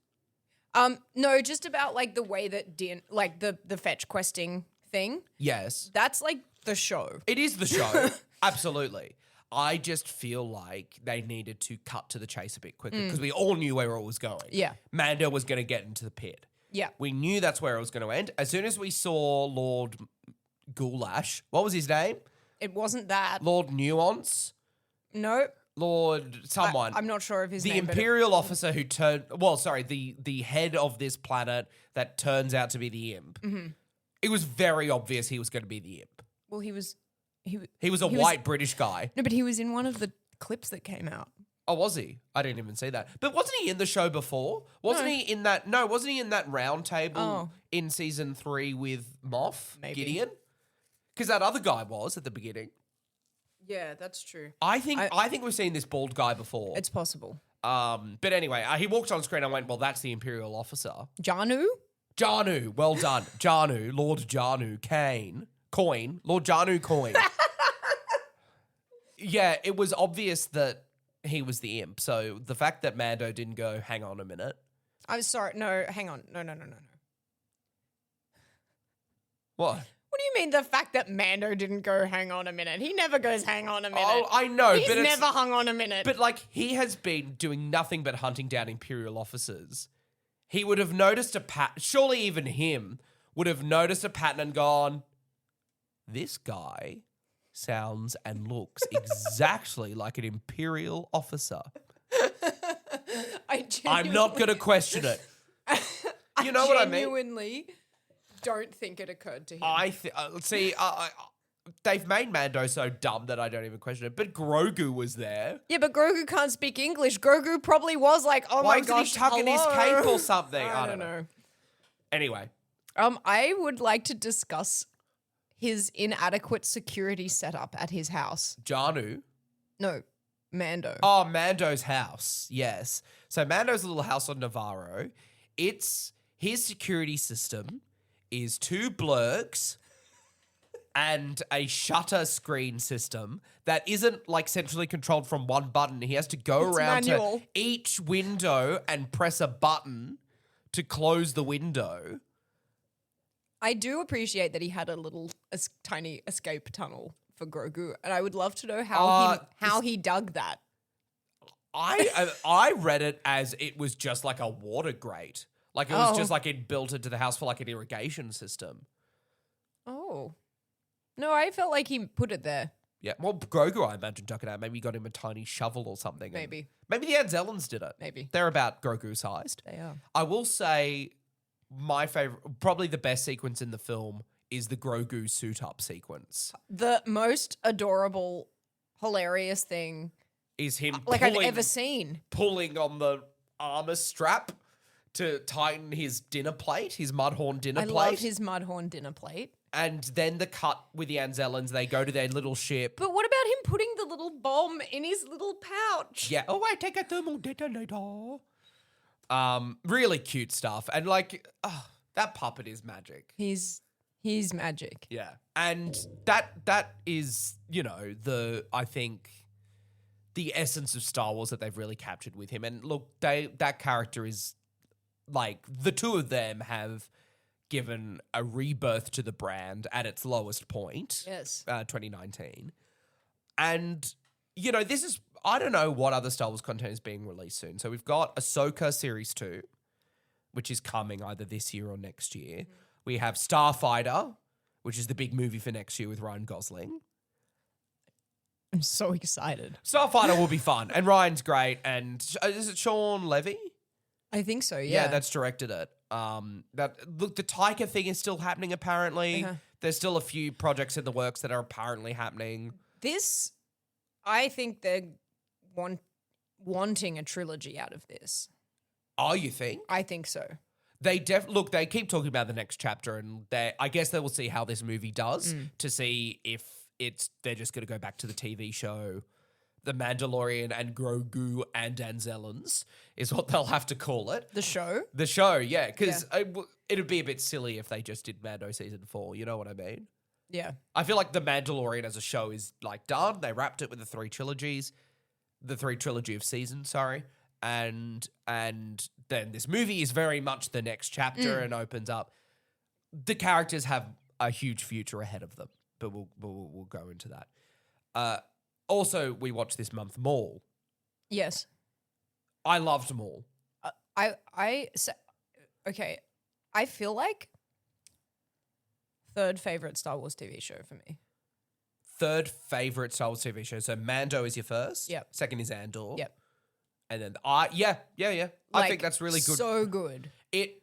No, just about the way that Din, the fetch questing thing. Yes. That's the show. It is the show. Absolutely. I just feel like they needed to cut to the chase a bit quicker because we all knew where it was going. Yeah. Mando was going to get into the pit. Yeah. We knew that's where it was going to end. As soon as we saw Lord Goulash, what was his name? It wasn't that. Lord Nuance? Nope. Lord someone. I'm not sure of his the name. Imperial officer who the head of this planet that turns out to be the imp. Mm-hmm. It was very obvious he was going to be the imp. Well, he was a white British guy. No, but he was in one of the clips that came out. Oh, was he? I didn't even see that. But wasn't he in the show before? Wasn't he in that? No, wasn't he in that round table in season 3 with Moff Gideon? Because that other guy was at the beginning. Yeah, that's true. I think we've seen this bald guy before. It's possible. But anyway, he walked on screen. I went, well, that's the Imperial officer. Janu, well done. Janu, Lord Janu, Coin, Lord Janu Coin. Yeah, it was obvious that he was the imp. So the fact that Mando didn't go, hang on a minute. I'm sorry. No, hang on. No. What? What do you mean the fact that Mando didn't go, hang on a minute? He never goes, hang on a minute. Oh, I know. He's but never hung on a minute. But like, he has been doing nothing but hunting down Imperial officers. He would have noticed a pattern. Surely even him would have noticed a pattern and gone, this guy sounds and looks exactly like an Imperial officer. I'm not going to question it. You know what I mean? I genuinely don't think it occurred to him. They've made Mando so dumb that I don't even question it. But Grogu was there. Yeah, but Grogu can't speak English. Grogu probably was like, oh Why my wasn't gosh, he tucking his hello? cape or something? I don't know. Anyway. I would like to discuss his inadequate security setup at his house. Janu. No, Mando. Oh, Mando's house. Yes. So Mando's little house on Navarro. It's his security system is 2 blurks and a shutter screen system that isn't like centrally controlled from one button. He has to go around manual. to each window and press a button to close the window. I do appreciate that he had a tiny escape tunnel for Grogu, and I would love to know how he dug that. I read it as it was just like a water grate. Like it was just like it built into the house for like an irrigation system. Oh. No, I felt like he put it there. Yeah, well, Grogu, I imagine, dug it out. Maybe he got him a tiny shovel or something. Maybe. Maybe the Anzellans did it. Maybe. They're about Grogu-sized. They are. I will say my favorite, probably the best sequence in the film is the Grogu suit-up sequence. The most adorable, hilarious thing Is him I've ever seen. Pulling on the armor strap to tighten his dinner plate, his Mudhorn dinner plate. I love his Mudhorn dinner plate. And then the cut with the Anzellans, they go to their little ship. But what about him putting the little bomb in his little pouch? Yeah. Oh, I take a thermal detonator. Really cute stuff. And like, that puppet is magic. He's magic. Yeah. And that is, I think the essence of Star Wars that they've really captured with him. And look, that character is like, the two of them have given a rebirth to the brand at its lowest point. Yes. 2019. And, this is, I don't know what other Star Wars content is being released soon. So we've got Ahsoka Series 2, which is coming either this year or next year. Mm-hmm. We have Starfighter, which is the big movie for next year with Ryan Gosling. I'm so excited. Starfighter will be fun. And Ryan's great. And is it Sean Levy? I think so, Yeah, that's directed it. The Taika thing is still happening apparently. Uh-huh. There's still a few projects in the works that are apparently happening. This, I think they're wanting a trilogy out of this. Oh, you think? I think so. They keep talking about the next chapter, and I guess they will see how this movie does to see if they're just going to go back to the TV show. The Mandalorian and Grogu and Anzellans is what they'll have to call it. The show? The show, yeah. Because it'd be a bit silly if they just did Mando Season 4. You know what I mean? Yeah. I feel like The Mandalorian as a show is like done. They wrapped it with the 3 trilogies. The 3 trilogy of seasons, sorry. And then this movie is very much the next chapter and opens up. The characters have a huge future ahead of them. But we'll go into that. Also, we watched this month Maul. Yes. I loved Maul. Okay. I feel like third favorite Star Wars TV show for me. third favorite Star Wars TV show. So Mando is your first. Yep. Second is Andor. Yep. And then yeah. I Like, think that's really good. So good. It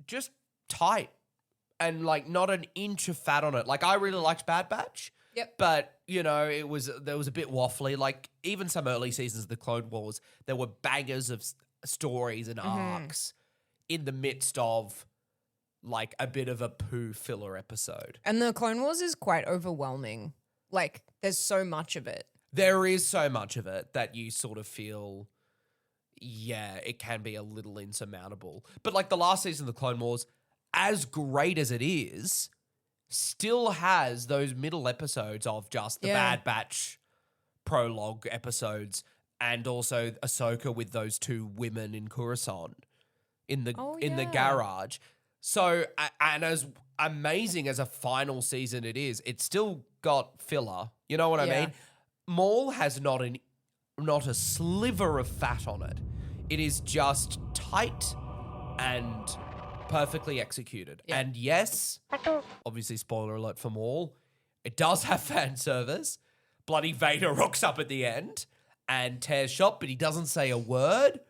just tight and like not an inch of fat on it. Like I really liked Bad Batch. Yep. But, there was a bit waffly. Like even some early seasons of the Clone Wars, there were bangers of stories and arcs in the midst of like a bit of a poo filler episode. And the Clone Wars is quite overwhelming. Like there's so much of it. There is so much of it that you sort of feel, it can be a little insurmountable. But like the last season of the Clone Wars, as great as it is, still has those middle episodes of just the Bad Batch prologue episodes and also Ahsoka with those two women in Coruscant in the garage. So, and as amazing as a final season it is, it's still got filler. You know what I mean? Maul has not a sliver of fat on it. It is just tight and perfectly executed. Yeah. And yes, obviously spoiler alert for Maul, it does have fan service. Bloody Vader rocks up at the end and tears shop, but he doesn't say a word.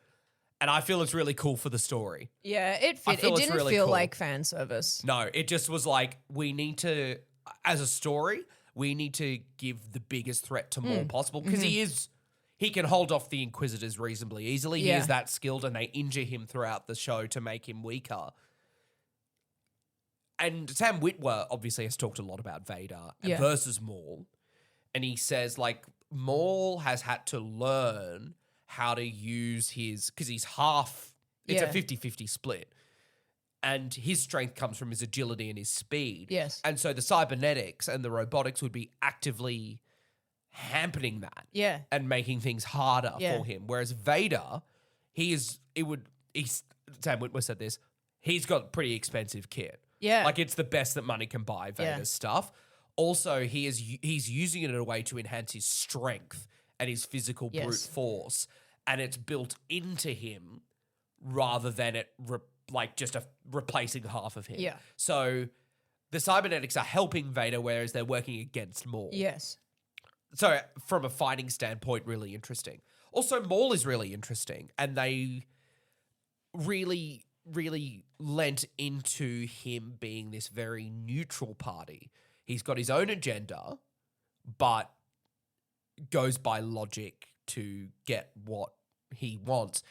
And I feel it's really cool for the story. Yeah, it fit. It didn't really feel like fan service. No, it just was like, we need to, as a story, we need to give the biggest threat to Maul possible because he can hold off the Inquisitors reasonably easily. He is that skilled and they injure him throughout the show to make him weaker. And Sam Witwer obviously has talked a lot about Vader versus Maul. And he says, like, Maul has had to learn how to use his, because he's half, it's a 50-50 split. And his strength comes from his agility and his speed. Yes. And so the cybernetics and the robotics would be actively hampering that. Yeah. And making things harder for him. Whereas Vader, Sam Witwer said this, he's got pretty expensive kit. Yeah. Like it's the best that money can buy, Vader's stuff. Also, he's using it in a way to enhance his strength and his physical brute force. And it's built into him rather than it just replacing half of him. Yeah. So the cybernetics are helping Vader, whereas they're working against Maul. Yes. So from a fighting standpoint, really interesting. Also, Maul is really interesting. And they really, really lent into him being this very neutral party. He's got his own agenda, but goes by logic to get what he wants.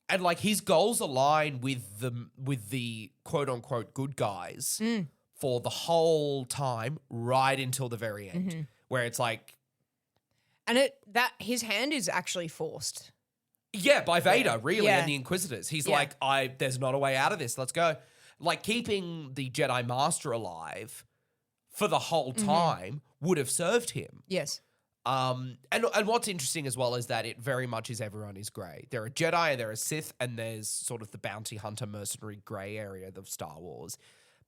And like his goals align with the quote unquote good guys for the whole time, right until the very end, where it's like, and his hand is actually forced. Yeah, by Vader, really, and the Inquisitors. He's like, there's not a way out of this. Let's go. Like keeping the Jedi Master alive for the whole time would have served him. Yes. And what's interesting as well is that it very much is everyone is grey. There are Jedi and there are Sith and there's sort of the bounty hunter mercenary grey area of Star Wars.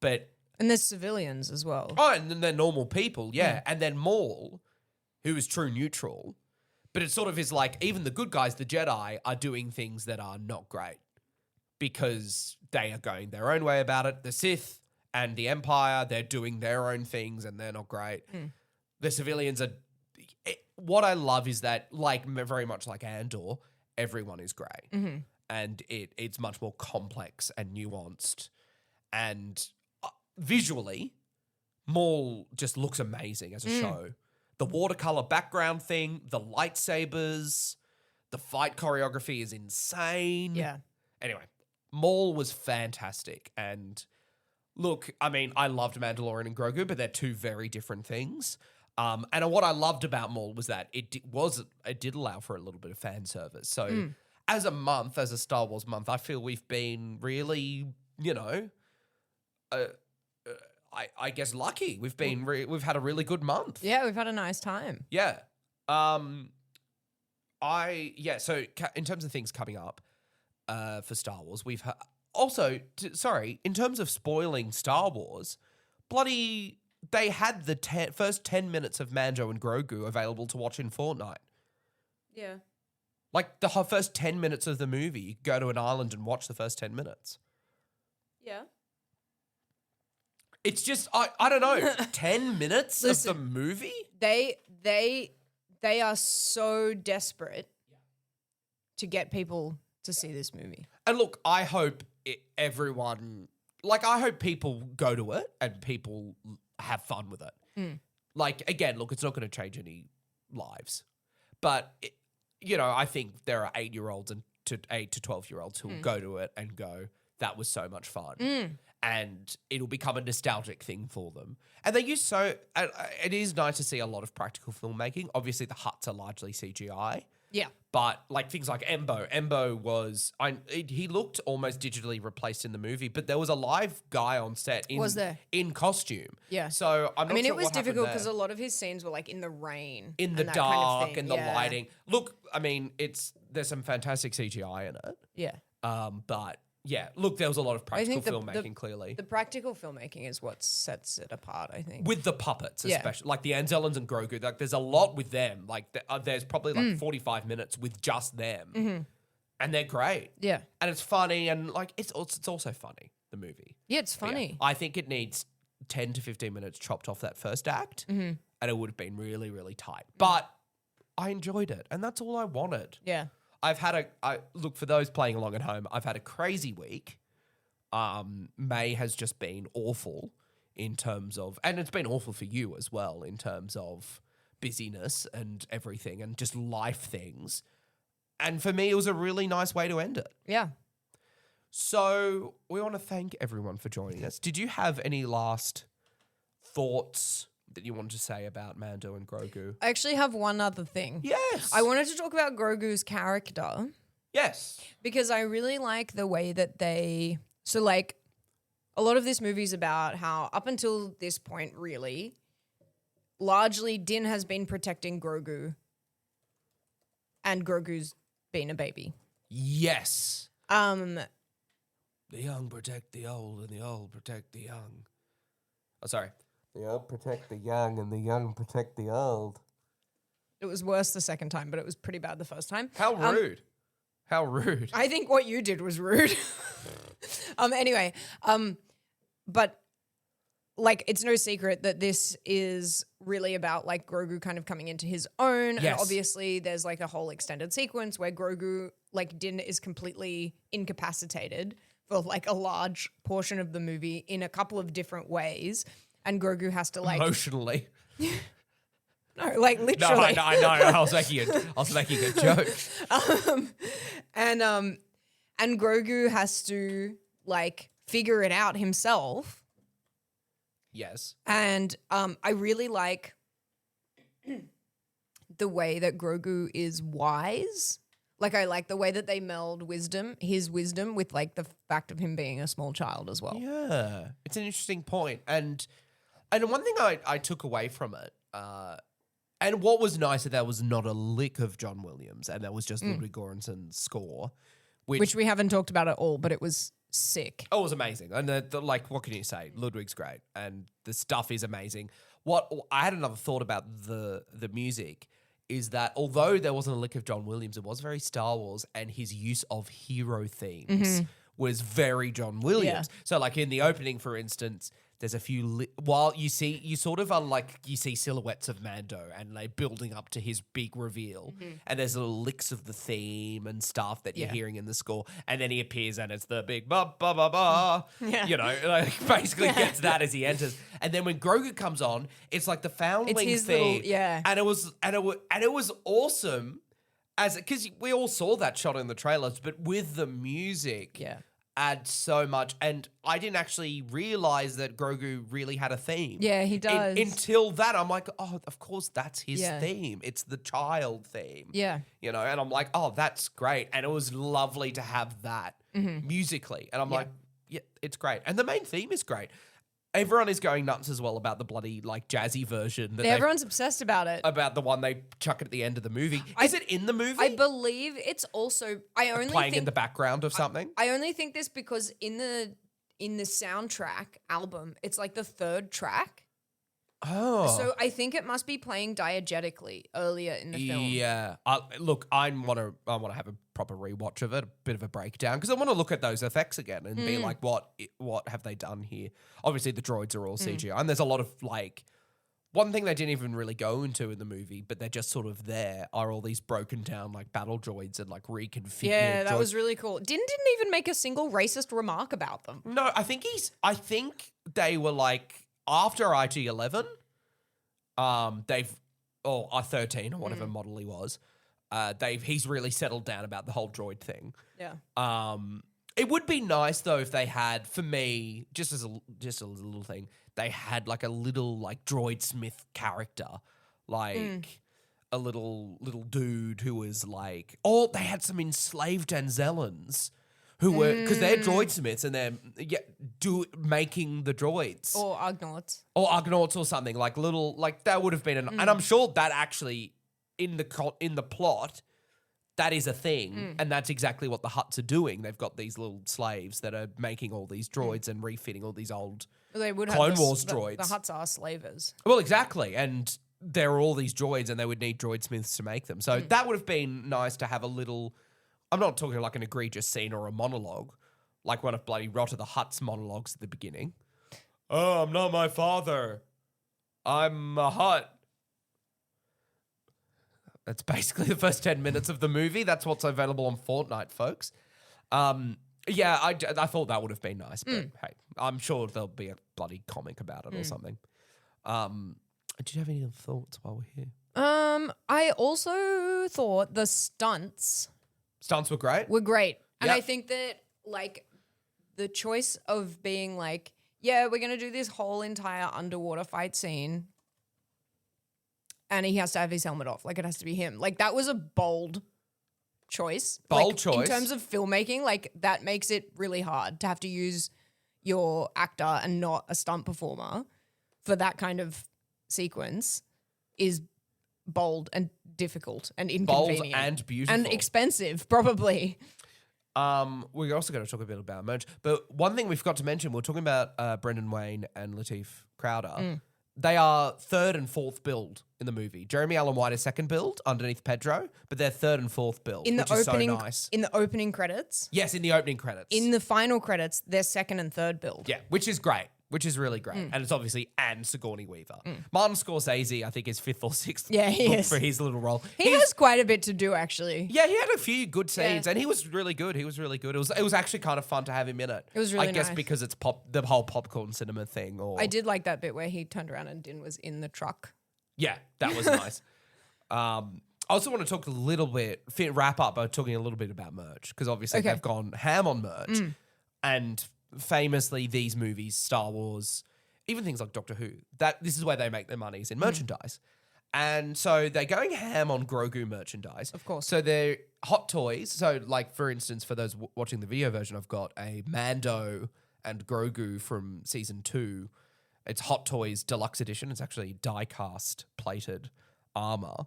And there's civilians as well. Oh, and then they're normal people, And then Maul, who is true neutral, but it sort of is like even the good guys, the Jedi, are doing things that are not great because they are going their own way about it. The Sith and the Empire, they're doing their own things and they're not great. The civilians are... What I love is that, like very much like Andor, everyone is grey, and it's much more complex and nuanced. And visually, Maul just looks amazing as a show. The watercolor background thing, the lightsabers, the fight choreography is insane. Yeah. Anyway, Maul was fantastic, and look, I mean, I loved Mandalorian and Grogu, but they're two very different things. And what I loved about Maul was that it did allow for a little bit of fan service. So as a Star Wars month, I feel we've been really, I guess lucky. We've had a really good month. Yeah, we've had a nice time. Yeah. So in terms of things coming up for Star Wars, we've also, in terms of spoiling Star Wars, they had the first 10 minutes of Mando and Grogu available to watch in Fortnite. Yeah. Like the first 10 minutes of the movie, you go to an island and watch the first 10 minutes. Yeah. It's just I don't know, 10 minutes Listen. of the movie? They are so desperate to get people to see this movie. And look, I hope everyone, like, I hope people go to it and people have fun with it. Like, again, look, it's not going to change any lives. But, I think there are 8-year-olds and 8 to 12-year-olds who will go to it and go, that was so much fun. And it'll become a nostalgic thing for them. And they use it is nice to see a lot of practical filmmaking. Obviously, the huts are largely CGI. Yeah. But like things like Embo was, he looked almost digitally replaced in the movie, but there was a live guy on set in costume. Yeah. So I'm not sure it was what happened difficult there. because a lot of his scenes were like in the rain. In the and that dark kind of thing. and the lighting. Look, there's some fantastic CGI in it. Yeah. But yeah, look, there was a lot of practical the- filmmaking, clearly. The practical filmmaking is what sets it apart, I think. With the puppets, especially. Like the Anzellans and Grogu, like there's a lot with them. Like there's probably like 45 minutes with just them. And they're great. Yeah. And it's funny and like it's also funny, the movie. Yeah, it's But funny. I think it needs 10 to 15 minutes chopped off that first act. And it would have been really, really tight. But I enjoyed it. And that's all I wanted. Yeah. Look, for those playing along at home, I've had a crazy week. May has just been awful in terms of, and it's been awful for you as well in terms of busyness and everything and just life things. And for me, it was a really nice way to end it. Yeah. So we want to thank everyone for joining us. Did you have any last thoughts that you wanted to say about Mando and Grogu? I actually have one other thing. Yes. I wanted to talk about Grogu's character Yes. because I really like the way that so like a lot of this movie is about how up until this point, really, largely Din has been protecting Grogu and Grogu's been a baby. Yes. The young protect the old and the old protect the young. Oh, sorry. The old protect the young and the young protect the old. It was worse the second time, but it was pretty bad the first time. How rude. How rude. I think what you did was rude. Anyway, but like it's no secret that this is really about like Grogu kind of coming into his own. Yes. And obviously there's like a whole extended sequence where Grogu, like Din is completely incapacitated for like a large portion of the movie in a couple of different ways. And Grogu has to like Emotionally. no, like No, literally. I know. I was making a joke. And Grogu has to like figure it out himself. Yes. And I really like the way that Grogu is wise. Like I like the way that they meld his wisdom with like the fact of him being a small child as well. Yeah. It's an interesting point. And one thing I took away from it, and what was nice that there was not a lick of John Williams and that was just Ludwig Göransson's score. Which we haven't talked about at all, but it was sick. Oh, it was amazing. And like, what can you say? Ludwig's great. And the stuff is amazing. What I had another thought about the music is that although there wasn't a lick of John Williams, it was very Star Wars and his use of hero themes was very John Williams. Yeah. So like in the opening, for instance, there's a few, while you see silhouettes of Mando and they building up to his big reveal and there's little licks of the theme and stuff that you're hearing in the score and then he appears and it's the big ba ba ba ba, you know, like basically gets that as he enters. And then when Grogu comes on, it's like the foundling It's his theme. little, yeah. And it was awesome because we all saw that shot in the trailers, but with the music. Yeah. Adds so much, and I didn't actually realize that Grogu really had a theme. Yeah, he does. Until that, I'm like, oh, of course, that's his Yeah. theme. It's the child theme. Yeah. You know, and I'm like, oh, that's great. And it was lovely to have that musically. And I'm like, yeah, it's great. And the main theme is great. Everyone is going nuts as well about the bloody, like, jazzy version. That Everyone's obsessed about it. about the one they chuck at the end of the movie. Is it in the movie? I believe it's also. I only playing think in the background of something? I only think this because in the soundtrack album, it's like the third track. Oh. So I think it must be playing diegetically earlier in the film. Yeah. Look, I want to have a proper rewatch of it, a bit of a breakdown, because I want to look at those effects again and be like, what have they done here? Obviously, the droids are all CGI, and there's a lot of like. One thing they didn't even really go into in the movie, but they're just sort of there, are all these broken down like battle droids and like reconfigured. Yeah, that droids. was really cool. Didn't even make a single racist remark about them. No, I think they were like after IG-11, or 13 or whatever model he was, he's really settled down about the whole droid thing. Yeah. It would be nice though if they had, for me, just a little thing, they had like a little like droid smith character, like a little dude who was like, or they had some enslaved Anzellans who were, because they're droid smiths and they're making the droids. Or Ugnaughts. Or Ugnaughts or something, like little, like that would have been and I'm sure that actually in the plot, that is a thing, and that's exactly what the Hutts are doing. They've got these little slaves that are making all these droids and refitting all these old They would Clone have Wars droids. The Hutts are slavers. Well, exactly, and there are all these droids, and they would need droid smiths to make them. So that would have been nice to have a little. I'm not talking like an egregious scene or a monologue, like one of bloody Rotter the Hutt's monologues at the beginning. Oh, I'm not my father. I'm a Hutt. That's basically the first 10 minutes of the movie. That's what's available on Fortnite, folks. Yeah, I thought that would have been nice, but hey, I'm sure there'll be a bloody comic about it or something. Do you have any other thoughts while we're here? I also thought the stunts Were great. were great. And Yep. I think that, like, the choice of being like, yeah, we're going to do this whole entire underwater fight scene and he has to have his helmet off. Like, it has to be him. Like, that was a bold choice. Bold choice. In terms of filmmaking, like, that makes it really hard to have to use your actor and not a stunt performer for that kind of sequence is bold and difficult and inconvenient. Bold and beautiful. And expensive, probably. We're also going to talk a bit about merch. But one thing we forgot to mention, we're talking about Brendan Wayne and Lateef Crowder. They are third and fourth build in the movie. Jeremy Allen White is second build underneath Pedro, but they're third and fourth build, In the which is opening, so nice. in the opening credits, Yes, in the opening credits. in the final credits, they're second and third build. Yeah, which is great. Which is really great. And it's obviously Sigourney Weaver. Martin Scorsese, I think, is fifth or sixth Yeah, he is. for his little role. He has quite a bit to do, actually. Yeah, he had a few good scenes, Yeah. and he was really good. It was actually kind of fun to have him in it. It was really I guess nice. because it's the whole popcorn cinema thing. Or I did like that bit where he turned around and Din was in the truck. Yeah, that was nice. I also want to talk a little bit, wrap up by talking a little bit about merch, because obviously Okay. they've gone ham on merch. And famously, these movies, Star Wars, even things like Doctor Who, this is where they make their money, is in merchandise. And so they're going ham on Grogu merchandise. Of course. So they're hot toys. So like, for instance, for those watching the video version, I've got a Mando and Grogu from season 2. It's Hot Toys Deluxe Edition. It's actually die-cast plated armor.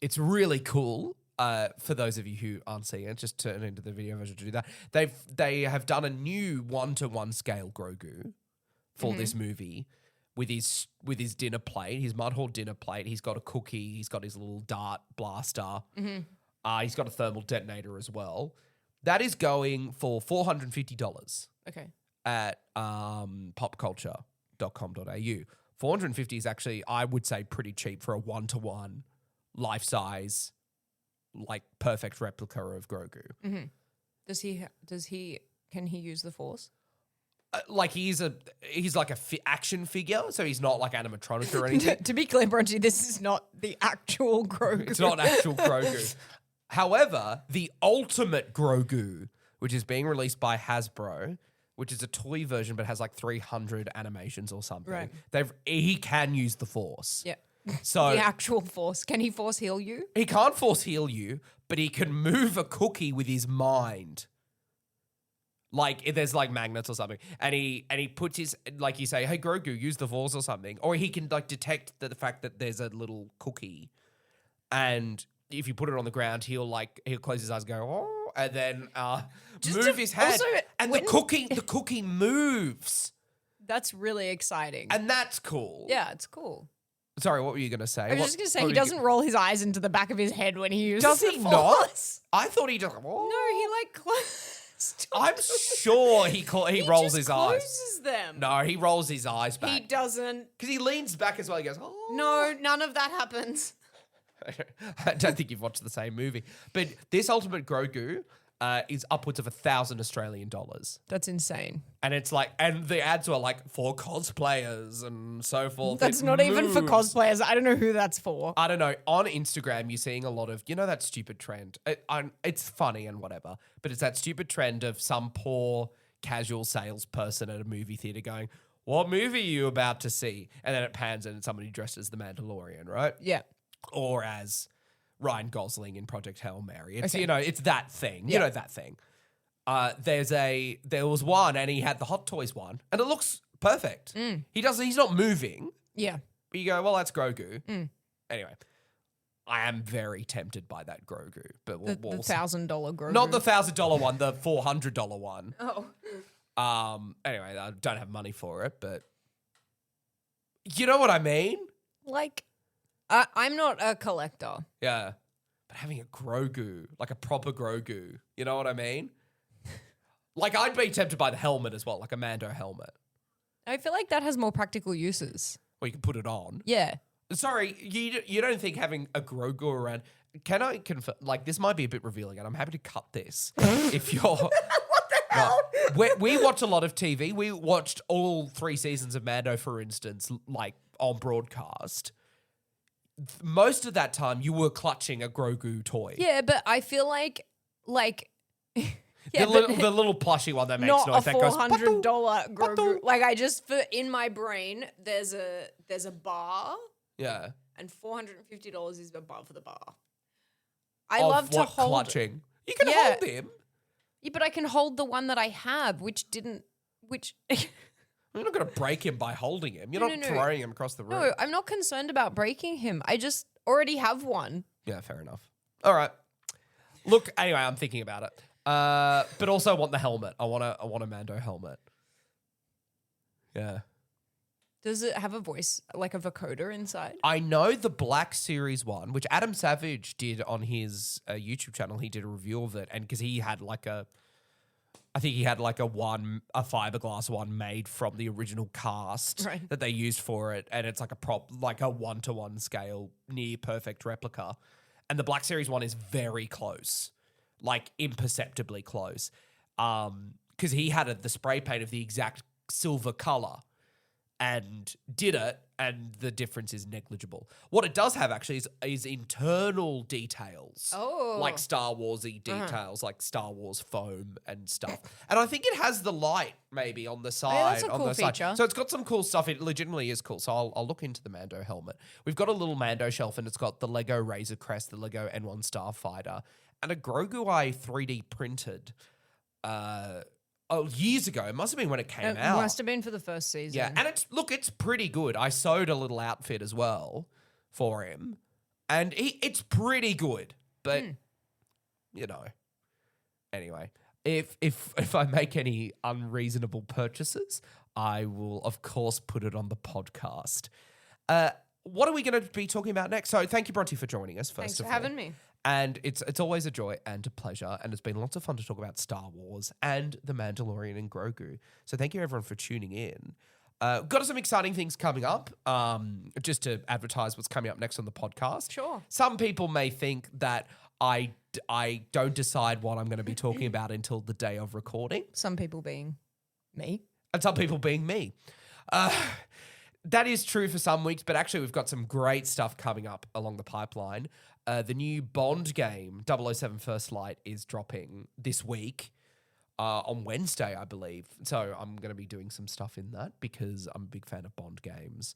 It's really cool. For those of you who aren't seeing it, just turn into the video version to do that. They have done a new 1-to-1 scale Grogu for this movie with his dinner plate, his Mudhall dinner plate. He's got a cookie. He's got his little dart blaster. He's got a thermal detonator as well. That is going for $450 Okay. at popculture.com.au. $450 is actually, I would say, pretty cheap for a 1-to-1 life-size, like perfect replica of Grogu. Can he use the Force? Like he's like a action figure, so he's not like animatronic or anything. To be clear, Bronte, this is not the actual Grogu. It's not actual Grogu. However, the ultimate Grogu, which is being released by Hasbro, which is a toy version but has like 300 animations or something. Right. He can use the Force. Yeah. So The actual Force. Can he Force heal you? he can't Force heal you, but he can move a cookie with his mind. Like if there's like magnets or something, and he puts his, like you say, hey Grogu, use the Force or something, or he can like detect the fact that there's a little cookie, and if you put it on the ground, he'll close his eyes, and go oh, and then move his hand, also, and when- the cookie moves. That's really exciting. And that's cool. Yeah, it's cool. Sorry, what were you going to say? I was just going to say, he doesn't roll his eyes into the back of his head when he uses Does the he Force. not? I thought he just... No, he like closes. I'm sure he rolls his eyes. Closes them. No, he rolls his eyes back. He doesn't. Because he leans back as well. He goes, oh. No, none of that happens. I don't think you've watched the same movie. But this Ultimate Grogu is upwards of $1,000 Australian. That's insane. And it's like, and the ads were like for cosplayers and so forth. That's It not even for moves. cosplayers. I don't know who that's for. I don't know. On Instagram, you're seeing a lot of, that stupid trend. It's funny and whatever, but it's that stupid trend of some poor casual salesperson at a movie theater going, what movie are you about to see? And then it pans and it's somebody dressed as the Mandalorian, right? Yeah. Or as Ryan Gosling in Project Hail Mary. It's, Okay. it's that thing. Yeah. You know that thing. There was one and he had the Hot Toys one and it looks perfect. He's not moving. Yeah. But you go, well, that's Grogu. Anyway, I am very tempted by that Grogu. But The we'll see. $1,000 Grogu. Not the $1,000 one, the $400 one. Oh. Anyway, I don't have money for it, but you know what I mean? Like, I'm not a collector. Yeah. But having a Grogu, like a proper Grogu, you know what I mean? Like, I'd be tempted by the helmet as well, like a Mando helmet. I feel like that has more practical uses. Or you can put it on. Yeah. Sorry, you don't think having a Grogu around... Can I confirm... Like, this might be a bit revealing, and I'm happy to cut this if you're... What the hell? We watch a lot of TV. We watched all 3 seasons of Mando, for instance, like, on broadcast. Most of that time, you were clutching a Grogu toy. Yeah, but I feel like yeah, the little plushy one that makes not noise a that goes... $400 Grogu. Ba-dum. Like I just in my brain, there's a bar, Yeah. and $450 is above the bar. I Of love to what hold. clutching? You can Yeah. hold him. Yeah, but I can hold the one that I have, which. You're not going to break him by holding him. You're No, not no. throwing him across the room. No, I'm not concerned about breaking him. I just already have one. Yeah, fair enough. All right. Look, anyway, I'm thinking about it. But also I want the helmet. I want a Mando helmet. Yeah. Does it have a voice, like a vocoder inside? I know the Black Series one, which Adam Savage did on his YouTube channel. He did a review of it, and because he had I think he had like a fiberglass one made from the original cast Right. that they used for it, and it's like a 1-to-1 scale, near perfect replica. And the Black Series one is very close, like imperceptibly close, because he had the spray paint of the exact silver color. And did it, and the difference is negligible. What it does have actually is internal details. Oh. Like Star Wars-y details, like Star Wars foam and stuff. And I think it has the light maybe on the side. that's a on cool the side. feature. So it's got some cool stuff. It legitimately is cool. So I'll look into the Mando helmet. We've got a little Mando shelf, and it's got the Lego Razor Crest, the Lego N1 Starfighter, and a Grogu I 3D printed. Years ago. It must have been when it came out. Must have been for the first season. Yeah, and it's pretty good. I sewed a little outfit as well for him, and it's pretty good. But anyway, if I make any unreasonable purchases, I will of course put it on the podcast. What are we going to be talking about next? So thank you, Bronte, for joining us. Thanks First of for all. having me. And it's always a joy and a pleasure, and it's been lots of fun to talk about Star Wars and The Mandalorian and Grogu. So thank you, everyone, for tuning in. Got some exciting things coming up, just to advertise what's coming up next on the podcast. Sure. Some people may think that I don't decide what I'm going to be talking about until the day of recording, Some people being me. and some people being me. That is true for some weeks, but actually we've got some great stuff coming up along the pipeline. The new Bond game, 007 First Light, is dropping this week on Wednesday, I believe. So I'm going to be doing some stuff in that because I'm a big fan of Bond games.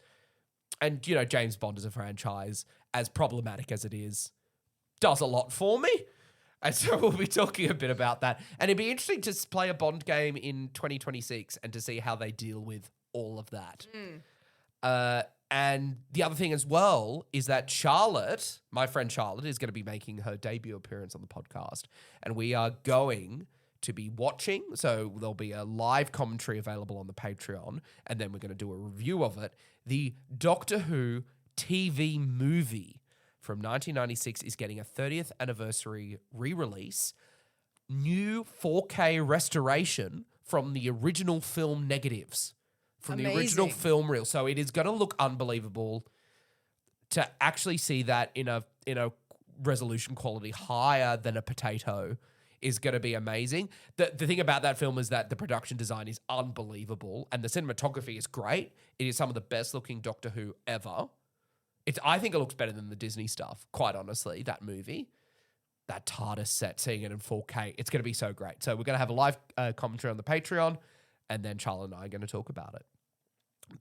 And, James Bond as a franchise, as problematic as it is, does a lot for me. And so we'll be talking a bit about that. And it'd be interesting to play a Bond game in 2026 and to see how they deal with all of that. And the other thing as well is that Charlotte, my friend Charlotte, is going to be making her debut appearance on the podcast. And we are going to be watching. So there'll be a live commentary available on the Patreon, and then we're going to do a review of it. The Doctor Who TV movie from 1996 is getting a 30th anniversary re-release. New 4K restoration from the original film negatives, from the original film reel. So it is going to look unbelievable. To actually see that in a resolution quality higher than a potato is going to be amazing. The thing about that film is that the production design is unbelievable and the cinematography is great. It is some of the best looking Doctor Who ever. I think it looks better than the Disney stuff, quite honestly, that movie. That TARDIS set, seeing it in 4K, it's going to be so great. So we're going to have a live commentary on the Patreon, and then Charlie and I are going to talk about it.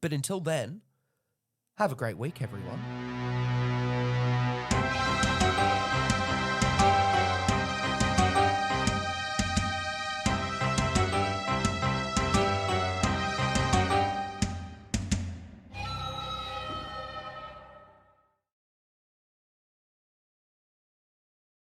But until then, have a great week, everyone.